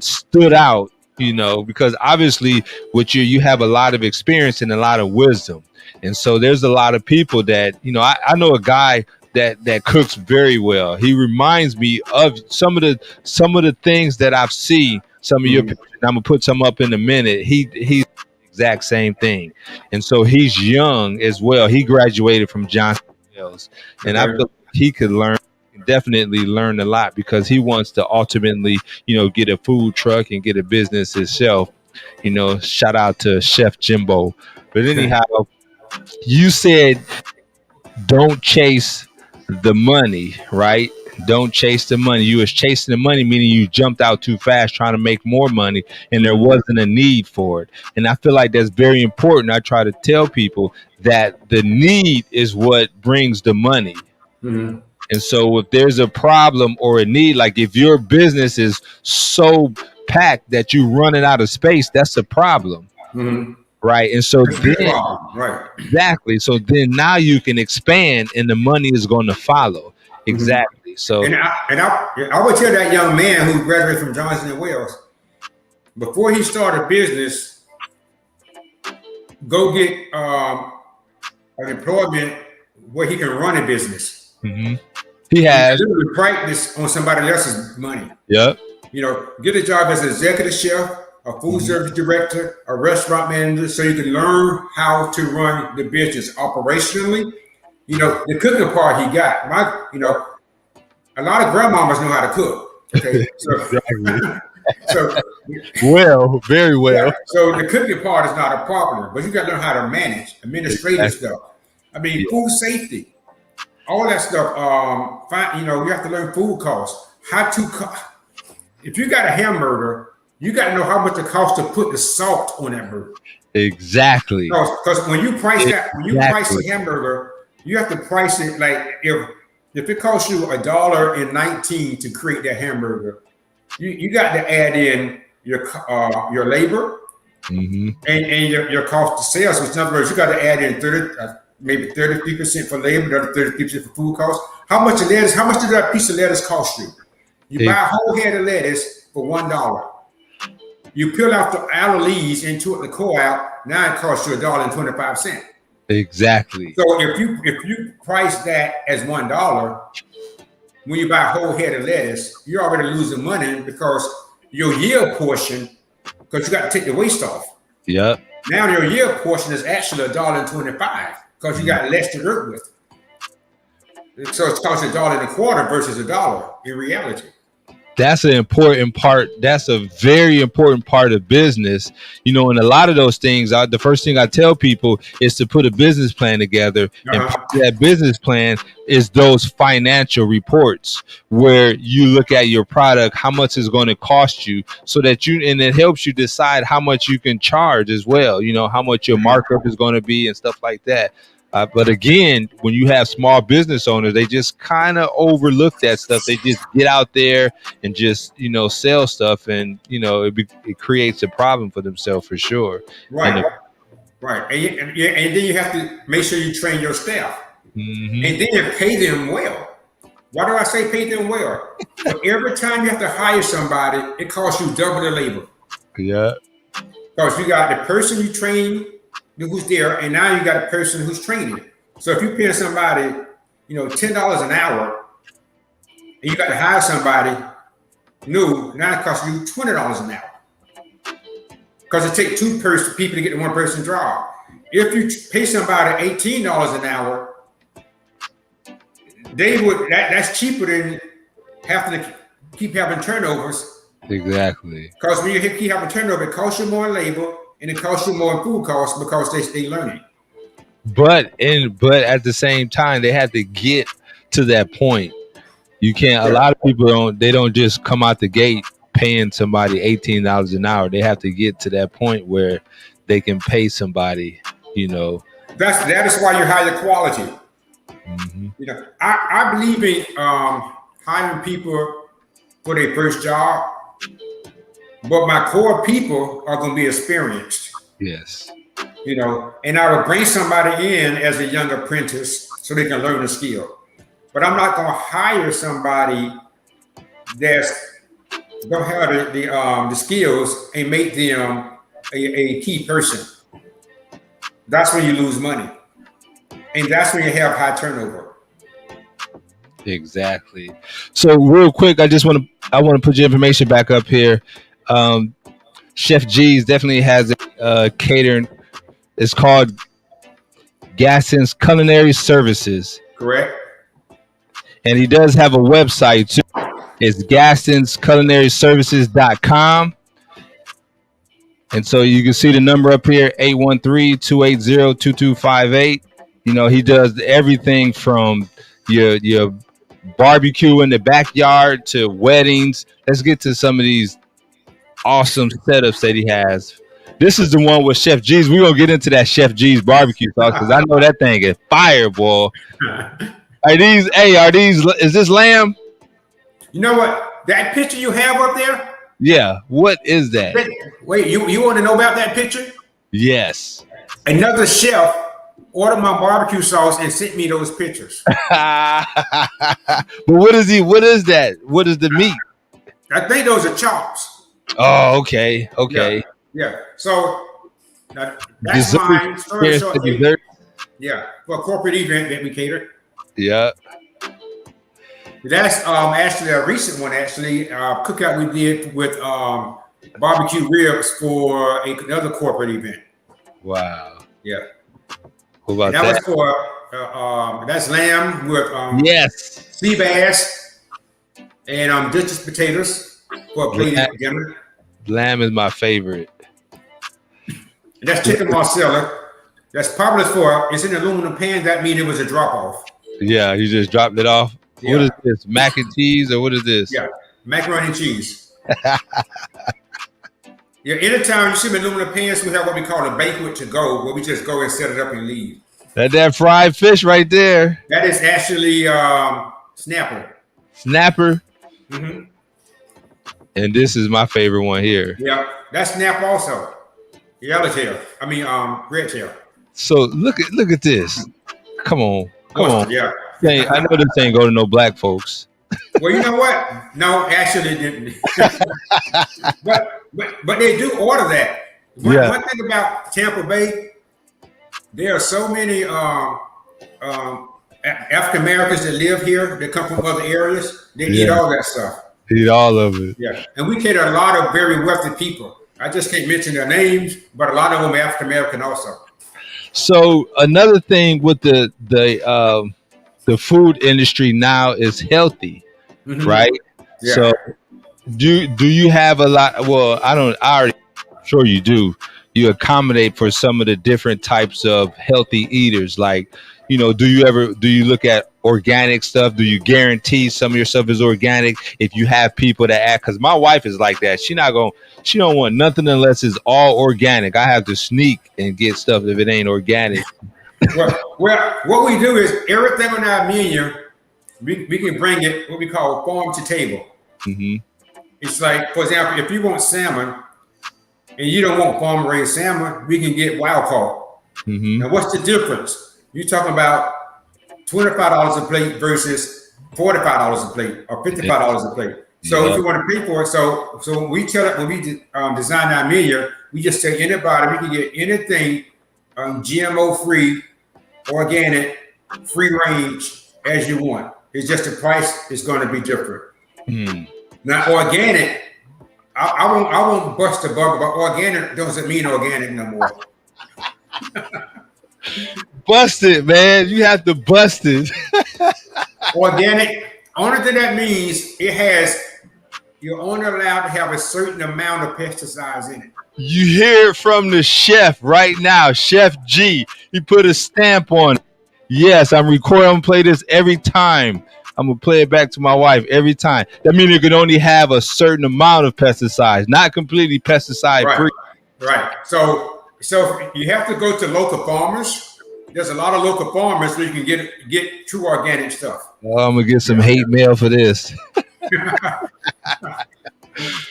stood out, because obviously with you have a lot of experience and a lot of wisdom. And so there's a lot of people that, I know a guy that cooks very well. He reminds me of some of the things that I've seen, some of your pictures. I'm gonna put some up in a minute. He's the exact same thing. And so he's young as well. He graduated from Johnson Wales. And I feel he could definitely learn a lot because he wants to ultimately, get a food truck and get a business himself. Shout out to Chef Jimbo. But anyhow, you said don't chase the money, right? Don't chase the money. You was chasing the money, meaning you jumped out too fast trying to make more money and there wasn't a need for it. And I feel like that's very important. I try to tell people that the need is what brings the money. Mhm. And so if there's a problem or a need, like if your business is so packed that you're running out of space, that's a problem. Mhm. Right. And so That's a big then, problem, right? exactly. So then now you can expand and the money is going to follow. Mhm. Exactly. So I would tell that young man who graduated from Johnson and Wales, before he started business, go get an employment where he can run a business. mhm. He And has. literally practice on somebody else's money. Yep. You know, get a job as an executive chef, a food service director, a restaurant manager, so you can learn how to run the business operationally. You know, the cooking part he got. A lot of grandmamas know how to cook. Okay, so Exactly. so Well, very yeah, well. so the cooking part is not a problem, but you got to learn how to manage administrative Exactly. stuff. I mean, Yeah. food safety, all that stuff. You have to learn food costs. How to if you got a hamburger, you got to know how much it costs to put the salt on that burger. Exactly. Because when you price Exactly. a hamburger, you have to price it like if it costs you $1.19 to create that hamburger, you got to add in your labor Mhm. and your cost of sales. Which in other words, you got to add in maybe 33% for labor, 33% for food costs. How much lettuce? How much did that piece of lettuce cost you? You buy a whole head of lettuce for $1. You peel out the outer leaves into it, the core out. Now it costs you $1.25. Exactly. So if you price that as $1, when you buy a whole head of lettuce, you're already losing money because your yield portion, because you got to take the waste off. Yep. Now your yield portion is actually $1.25 because you got less to work with. So it's cost $1.25 versus $1 in reality. That's an important part. That's a very important part of business. And a lot of those things, the first thing I tell people is to put a business plan together. And part of that business plan is those financial reports where you look at your product, how much it's going to cost you, so that and it helps you decide how much you can charge as well. How much your markup is going to be and stuff like that. But again, when you have small business owners, they just kind of overlook that stuff. They just get out there and just sell stuff, and it creates a problem for themselves for sure. Right, right, and then you have to make sure you train your staff, Mm-hmm. and then pay them well. Why do I say pay them well? But every time you have to hire somebody, it costs you double the labor. Yeah. Because you got the person you train who's there, and now you got a person who's training. So if you pay somebody, $10 an hour, and you got to hire somebody new, now it costs you $20 an hour. Because it takes two people to get the one person job. If you pay somebody $18 an hour, that's cheaper than having to keep having turnovers. Exactly. Because when you keep having turnover, it costs you more in labor and it costs you more in food costs because they learning. But at the same time, they have to get to that point. You can't. A lot of people don't just come out the gate paying somebody $18 an hour. They have to get to that point where they can pay somebody. That is why you hire quality. Mm-hmm. I believe in hiring people for their first job, but my core people are going to be experienced. Yes. And I will bring somebody in as a young apprentice so they can learn the skill. But I'm not going to hire somebody that's going to have the skills and make them a key person. That's when you lose money. And that's when you have high turnover. Exactly. So real quick, I want to put your information back up here. Chef G's definitely has a catering. It's called Gaston's Culinary Services. Correct. And he does have a website too. It's Gaston'sCulinaryServices.com. And so you can see the number up here, 813-280-2258. He does everything from your barbecue in the backyard to weddings. Let's get to some of these awesome setups that he has. This is the one with Chef G's. We're going to get into that Chef G's barbecue sauce because I know that thing is fireball. Is this lamb? You know what? That picture you have up there? Yeah. What is that? Wait, you want to know about that picture? Yes. Another chef ordered my barbecue sauce and sent me those pictures. But what is that? What is the meat? I think those are chops. Oh, okay. Yeah. So that's Dessert. mine. Story Here's short, the dessert. yeah, for a corporate event that we catered. Yeah. That's actually a recent one. Actually, cookout we did with barbecue ribs for another corporate event. Wow. Yeah. What about And that that? was for that's lamb with Yes. sea bass and Dutchess potatoes for a plate at dinner. Lamb is my favorite. And that's chicken marsala. That's popular for it's in aluminum pan. That means it was a drop off. Yeah, you just dropped it off. Yeah. What is this? Mac and cheese or what is this? Yeah, macaroni and cheese. Yeah, anytime you see aluminum pans, we have what we call a banquet to go, where we just go and set it up and leave. That fried fish right there. That is actually snapper. Snapper. Mm-hmm. And this is my favorite one here. Yeah, that's snap also. Yellowtail. I mean, red tail. So look at this. Come on. Yeah. I know this ain't go to no black folks. Well, you know what? No, actually, didn't. but they do order that. One thing about Tampa Bay, there are so many African Americans that live here that come from other areas. They eat all that stuff. Eat all of it. Yeah, and we cater a lot of very wealthy people. I just can't mention their names, but a lot of them are African American also. So another thing with the food industry now is healthy, right? Yeah. So do you have a lot? Well, I'm sure you do. You accommodate for some of the different types of healthy eaters. Like, do you look at organic stuff? Do you guarantee some of your stuff is organic? If you have people that act, because my wife is like that. She don't want nothing unless it's all organic. I have to sneak and get stuff if it ain't organic. Well, what we do is everything on our menu, we can bring it what we call farm to table. Mm-hmm. It's like, for example, if you want salmon and you don't want farm raised salmon, we can get wild caught. Mm-hmm. Now, what's the difference? You're talking about $25 a plate versus $45 a plate or $55 a plate. So if you want to pay for it, so when we tell it, when we design our menu, we just tell anybody we can get anything GMO free, organic, free range as you want. It's just the price is going to be different. Now, organic, I won't bust the bubble, but organic doesn't mean organic no more. Bust it, man. You have to bust it. Organic, only thing that means you're only allowed to have a certain amount of pesticides in it. You hear it from the chef right now, Chef G. He put a stamp on it. Yes, I'm recording. I'm gonna play this every time. I'm gonna play it back to my wife every time. That means you can only have a certain amount of pesticides, not completely pesticide free. Right. So you have to go to local farmers. There's a lot of local farmers where you can get true organic stuff. Oh, I'm gonna get some hate mail for this.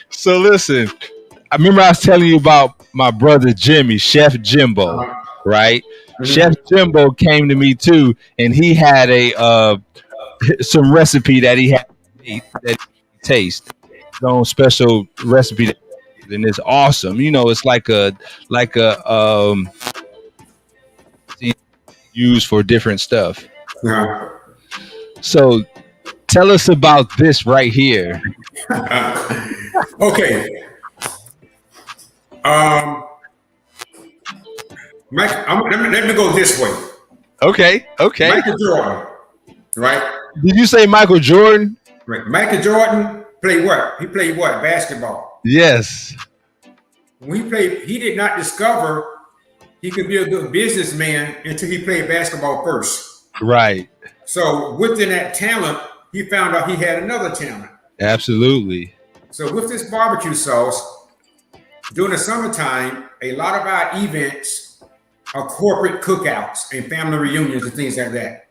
So listen, I remember I was telling you about my brother Jimmy, Chef Jimbo, right? Mm-hmm. Chef Jimbo came to me too, and he had some recipe that he had that he taste. His own special recipe, and it's awesome. It's like a used for different stuff. Yeah. So tell us about this right here. Okay. Let me go this way. Okay. Michael Jordan, right? Did you say Michael Jordan? Right. Michael Jordan played what? He played what? Basketball. Yes. When he played, he did not discover he could be a good businessman until he played basketball first. Right. So within that talent, he found out he had another talent. Absolutely. So with this barbecue sauce, during the summertime, a lot of our events are corporate cookouts and family reunions and things like that.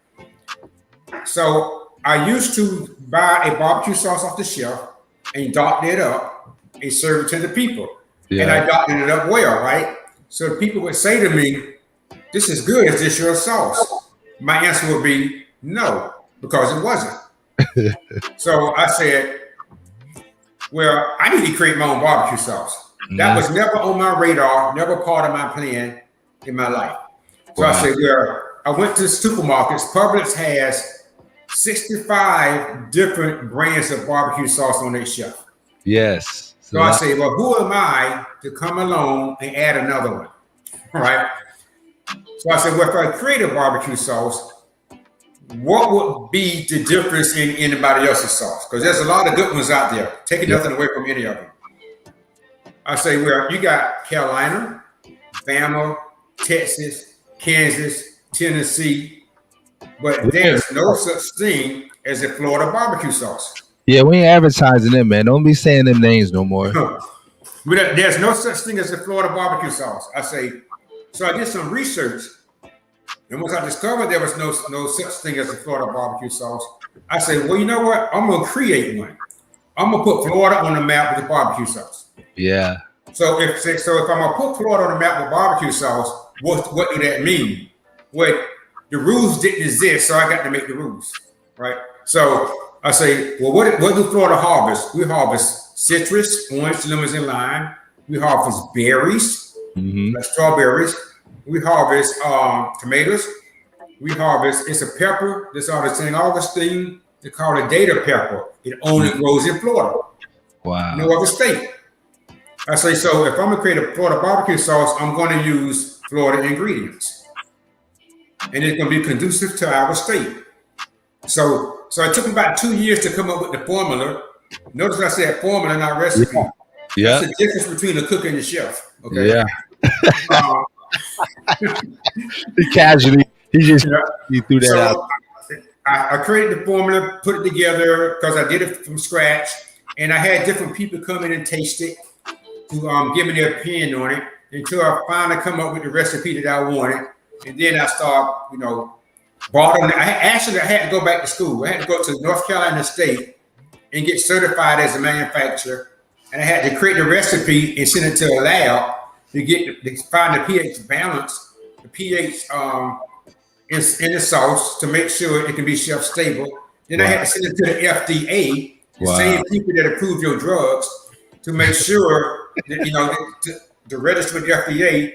So I used to buy a barbecue sauce off the shelf and doctor it up and serve it to the people. And I doctored it up well, right? So people would say to me, "This is good. Is this your sauce?" My answer would be no, because it wasn't. So I said, well, I need to create my own barbecue sauce. That was never on my radar, never part of my plan in my life. So I said, well, I went to the supermarkets. Publix has 65 different brands of barbecue sauce on their shelf. Yes. So I say, well, who am I to come along and add another one? All right. So I said, well, if I create a barbecue sauce, what would be the difference in anybody else's sauce? Because there's a lot of good ones out there. Taking nothing away from any of them. I say, well, you got Carolina, Bama, Texas, Kansas, Tennessee, but there's no such thing as a Florida barbecue sauce. Yeah, we ain't advertising them, man. Don't be saying them names no more. There's no such thing as a Florida barbecue sauce. I say, so I did some research. And once I discovered there was no such thing as a Florida barbecue sauce, I said, well, you know what? I'm going to create one. I'm going to put Florida on the map with the barbecue sauce. Yeah. So if I'm going to put Florida on the map with barbecue sauce, what do that mean? Well, the rules didn't exist, so I got to make the rules, right? So I say, well, what do Florida harvest? We harvest citrus, orange, lemons, and lime. We harvest berries, like strawberries. We harvest tomatoes. We harvest, it's a pepper that's out of St. Augustine. They call it data pepper. It only grows in Florida. Wow. No other state. I say, so if I'm going to create a Florida barbecue sauce, I'm going to use Florida ingredients. And it's going to be conducive to our state. So it took me about 2 years to come up with the formula. Notice I said formula, not recipe. Yeah. That's the difference between a cook and a chef. Okay. Yeah. He just he threw that out. I created the formula, put it together because I did it from scratch, and I had different people come in and taste it to give me their opinion on it until I finally come up with the recipe that I wanted, and then I start, bottling. I had to go back to school. I had to go to North Carolina State and get certified as a manufacturer, and I had to create the recipe and send it to a lab to find the pH balance, the pH in the sauce to make sure it can be shelf stable. Then I had to send it to the FDA, the same people that approve your drugs, to make sure that to register with the FDA,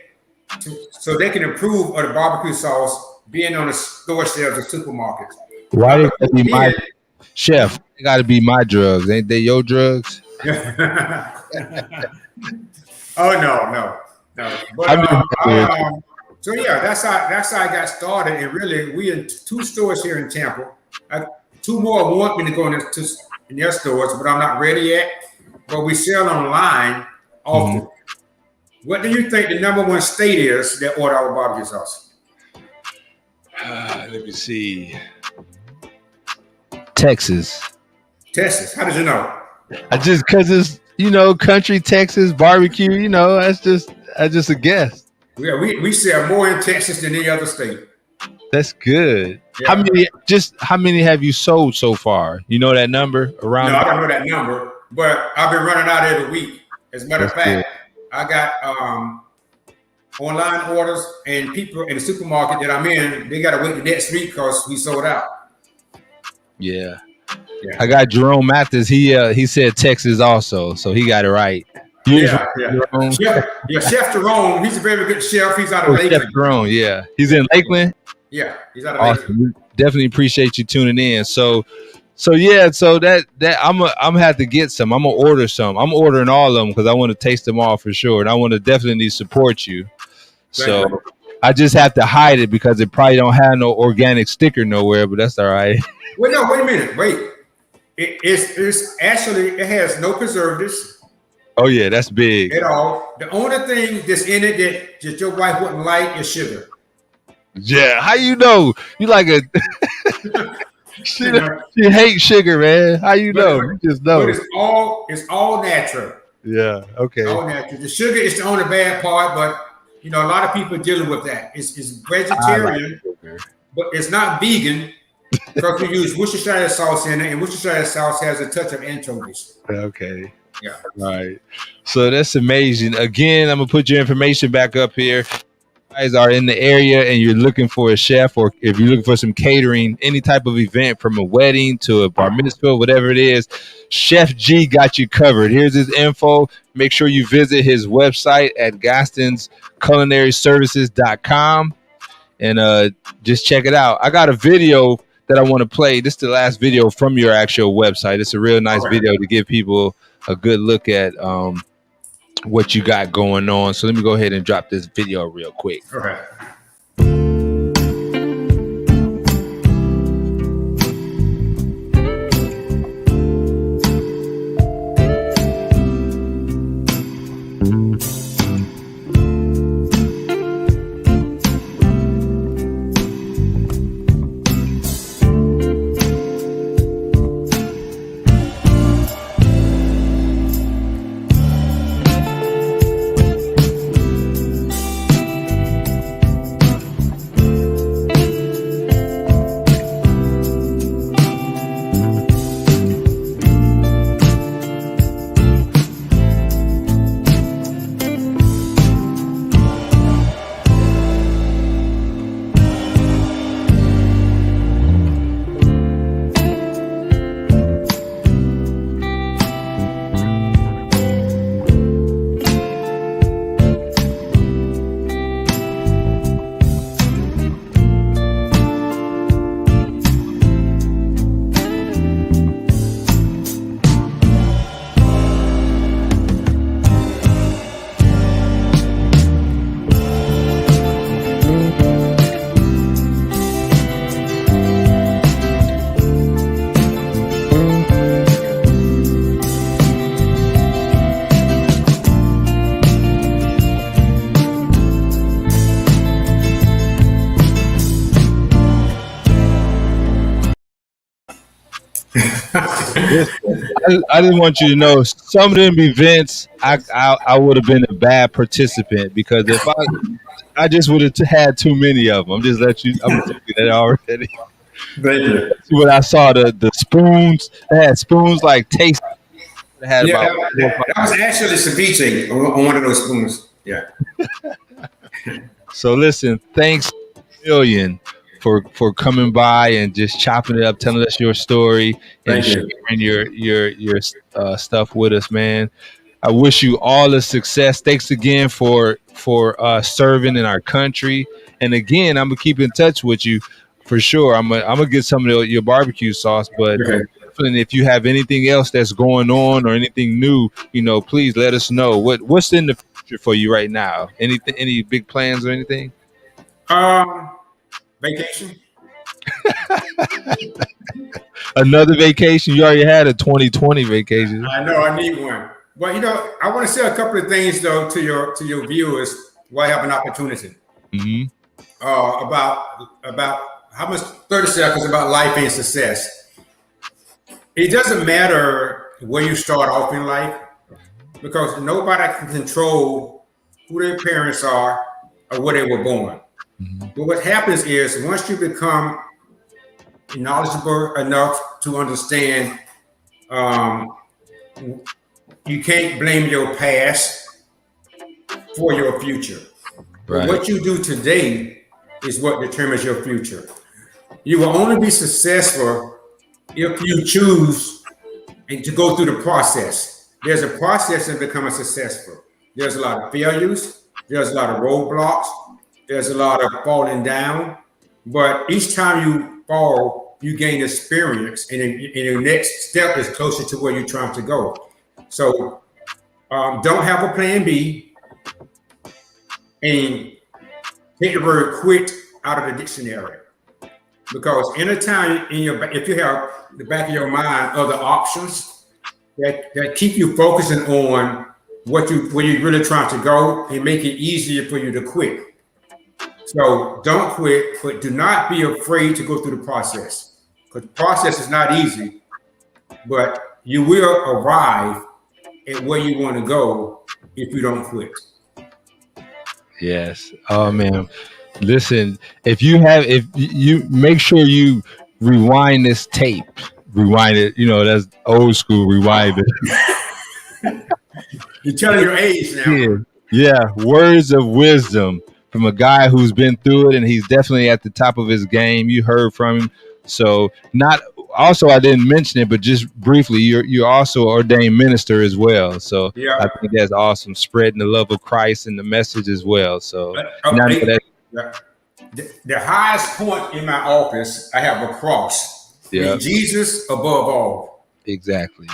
so they can approve of the barbecue sauce being on the store shelves of supermarkets. Why did that be my chef? They got to be my drugs, ain't they? Your drugs? Oh no. But so yeah, that's how I got started. And really, we in 2 stores here in Tampa. 2 more want me to go in their stores, but I'm not ready yet. But we sell online often. What do you think the #1 state is that order our barbecue sauce? Let me see. Texas. How did you know? Because it's country Texas barbecue. That's just a guess. Yeah, we sell more in Texas than any other state. That's good. Yeah. How many have you sold so far? You know that number around? No, I don't know that number, but I've been running out every week. As a matter of fact, I got online orders, and people in the supermarket that I'm in, they got to wait the next week because we sold out. Yeah. I got Jerome Mathis. He said Texas also, so he got it right. Yeah. Chef Jerome, he's a very good chef. He's out of Lakeland. Chef Jerome, yeah. He's in Lakeland? Yeah, he's out of Lakeland. We definitely appreciate you tuning in. So that I'm gonna have to get some. I'm gonna order some. I'm ordering all of them because I want to taste them all for sure, and I want to definitely support you. So I just have to hide it because it probably don't have no organic sticker nowhere, but that's all right. Wait a minute. Wait. It's actually, it has no preservatives. Oh yeah, that's big. At all. The only thing that's in it that your wife wouldn't like is sugar. Yeah, how you know? You like a she hates sugar, man. How you know? You just know. But it's all natural. Yeah. Okay. All natural. The sugar is the only bad part, but a lot of people are dealing with that. It's vegetarian, but it's not vegan. Because we use Worcestershire sauce in it, and Worcestershire sauce has a touch of anchovies. Okay. Yeah. All right. So that's amazing. Again, I'm gonna put your information back up here. If you guys are in the area and you're looking for a chef, or if you're looking for some catering, any type of event from a wedding to a bar mitzvah, whatever it is, Chef G got you covered. Here's his info. Make sure you visit his website at Gaston'sCulinaryServices.com and just check it out. I got a video that I want to play. This is the last video from your actual website. It's a real nice video to give people a good look at what you got going on. So let me go ahead and drop this video real quick. All right. I just want you to know some of them events I would have been a bad participant, because if I just would have had too many of them. I'm telling you that already. Thank you. When I saw the spoons, they had spoons like taste. Had Yeah, about that was actually ceviche on one of those spoons. Yeah. So listen, thanks a million for coming by and just chopping it up, telling us your story and Thank you. sharing your stuff with us, man. I wish you all the success. Thanks again for serving in our country. And again, I'm gonna keep in touch with you for sure. I'm gonna get some of your barbecue sauce, but Okay. definitely if you have anything else that's going on or anything new, please let us know. What's in the future for you right now? Anything? Any big plans or anything? Vacation. Another vacation? You already had a 2020 vacation. I know I need one. But I want to say a couple of things though to your viewers while I have an opportunity. Mm-hmm. About how much 30 seconds about life and success. It doesn't matter where you start off in life, because nobody can control who their parents are or where they were born. Mm-hmm. But what happens is once you become knowledgeable enough to understand, you can't blame your past for your future. Right. What you do today is what determines your future. You will only be successful if you choose to go through the process. There's a process in becoming successful. There's a lot of failures. There's a lot of roadblocks. There's a lot of falling down. But each time you fall, you gain experience, and your next step is closer to where you're trying to go. So don't have a plan B, and take the word quit out of the dictionary. Because anytime if you have the back of your mind other options that keep you focusing on where you're really trying to go, and make it easier for you to quit. So don't quit, but do not be afraid to go through the process, because the process is not easy, but you will arrive at where you want to go if you don't quit. Yes. Oh man. Listen, if you make sure you rewind this tape. Rewind it. You know, that's old school. Rewind it. You're telling your age now. Yeah. Yeah. Words of wisdom from a guy who's been through it, and he's definitely at the top of his game. You heard from him. So not also, I didn't mention it, but just briefly, you're also an ordained minister as well. So Yeah. I think that's awesome, spreading the love of Christ and the message as well. So the highest point in my office, I have a cross. Yeah. Jesus above all. Exactly.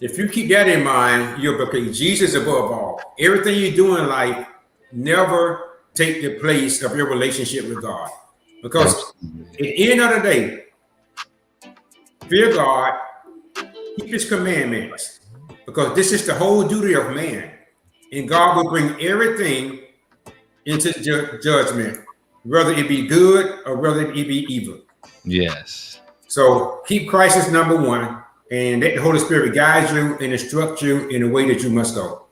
If you keep that in mind, you'll be Jesus above all. Everything you do in life, never take the place of your relationship with God. Because at the end of the day, fear God, keep his commandments, because this is the whole duty of man. And God will bring everything into judgment, whether it be good or whether it be evil. Yes. So keep Christ as number one, and let the Holy Spirit guide you and instruct you in the way that you must go.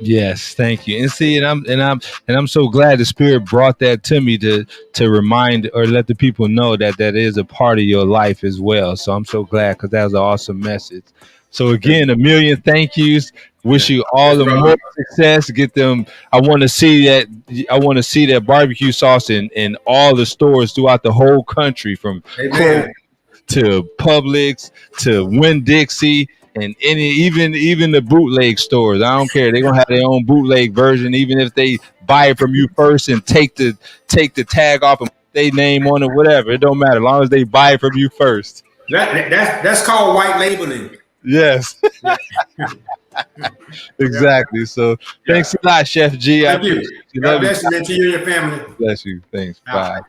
Yes, thank you. And see, I'm so glad the Spirit brought that to me to remind or let the people know that is a part of your life as well. So I'm so glad, because that was an awesome message. So again, a million thank yous. Wish you all the more success. Get them. I want to see that barbecue sauce in all the stores throughout the whole country, from Kroger to Publix to Winn-Dixie. And even the bootleg stores, I don't care. They're gonna have their own bootleg version, even if they buy it from you first and take the tag off and put their name on it, whatever. It don't matter, as long as they buy it from you first. That's called white labeling. Yes. Exactly. So thanks a lot, Chef G. Thank you. God bless you, man, to you and your family. Bless you. Thanks. Bye.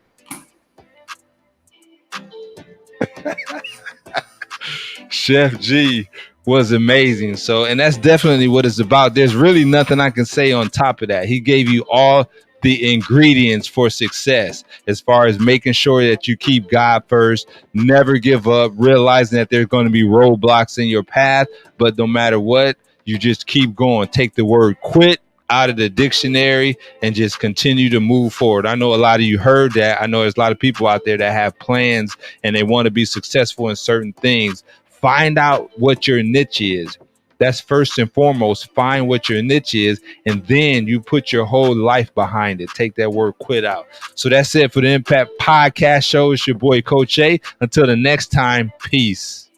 Chef G was amazing. So, and that's definitely what it's about. There's really nothing I can say on top of that. He gave you all the ingredients for success, as far as making sure that you keep God first, never give up, realizing that there's going to be roadblocks in your path, but no matter what, you just keep going. Take the word quit out of the dictionary and just continue to move forward. I know a lot of you heard that. I know there's a lot of people out there that have plans and they want to be successful in certain things. Find out what your niche is. That's first and foremost. Find what your niche is, and then you put your whole life behind it. Take that word quit out. So that's it for the Impact Podcast Show. It's your boy, Coach A. Until the next time, peace.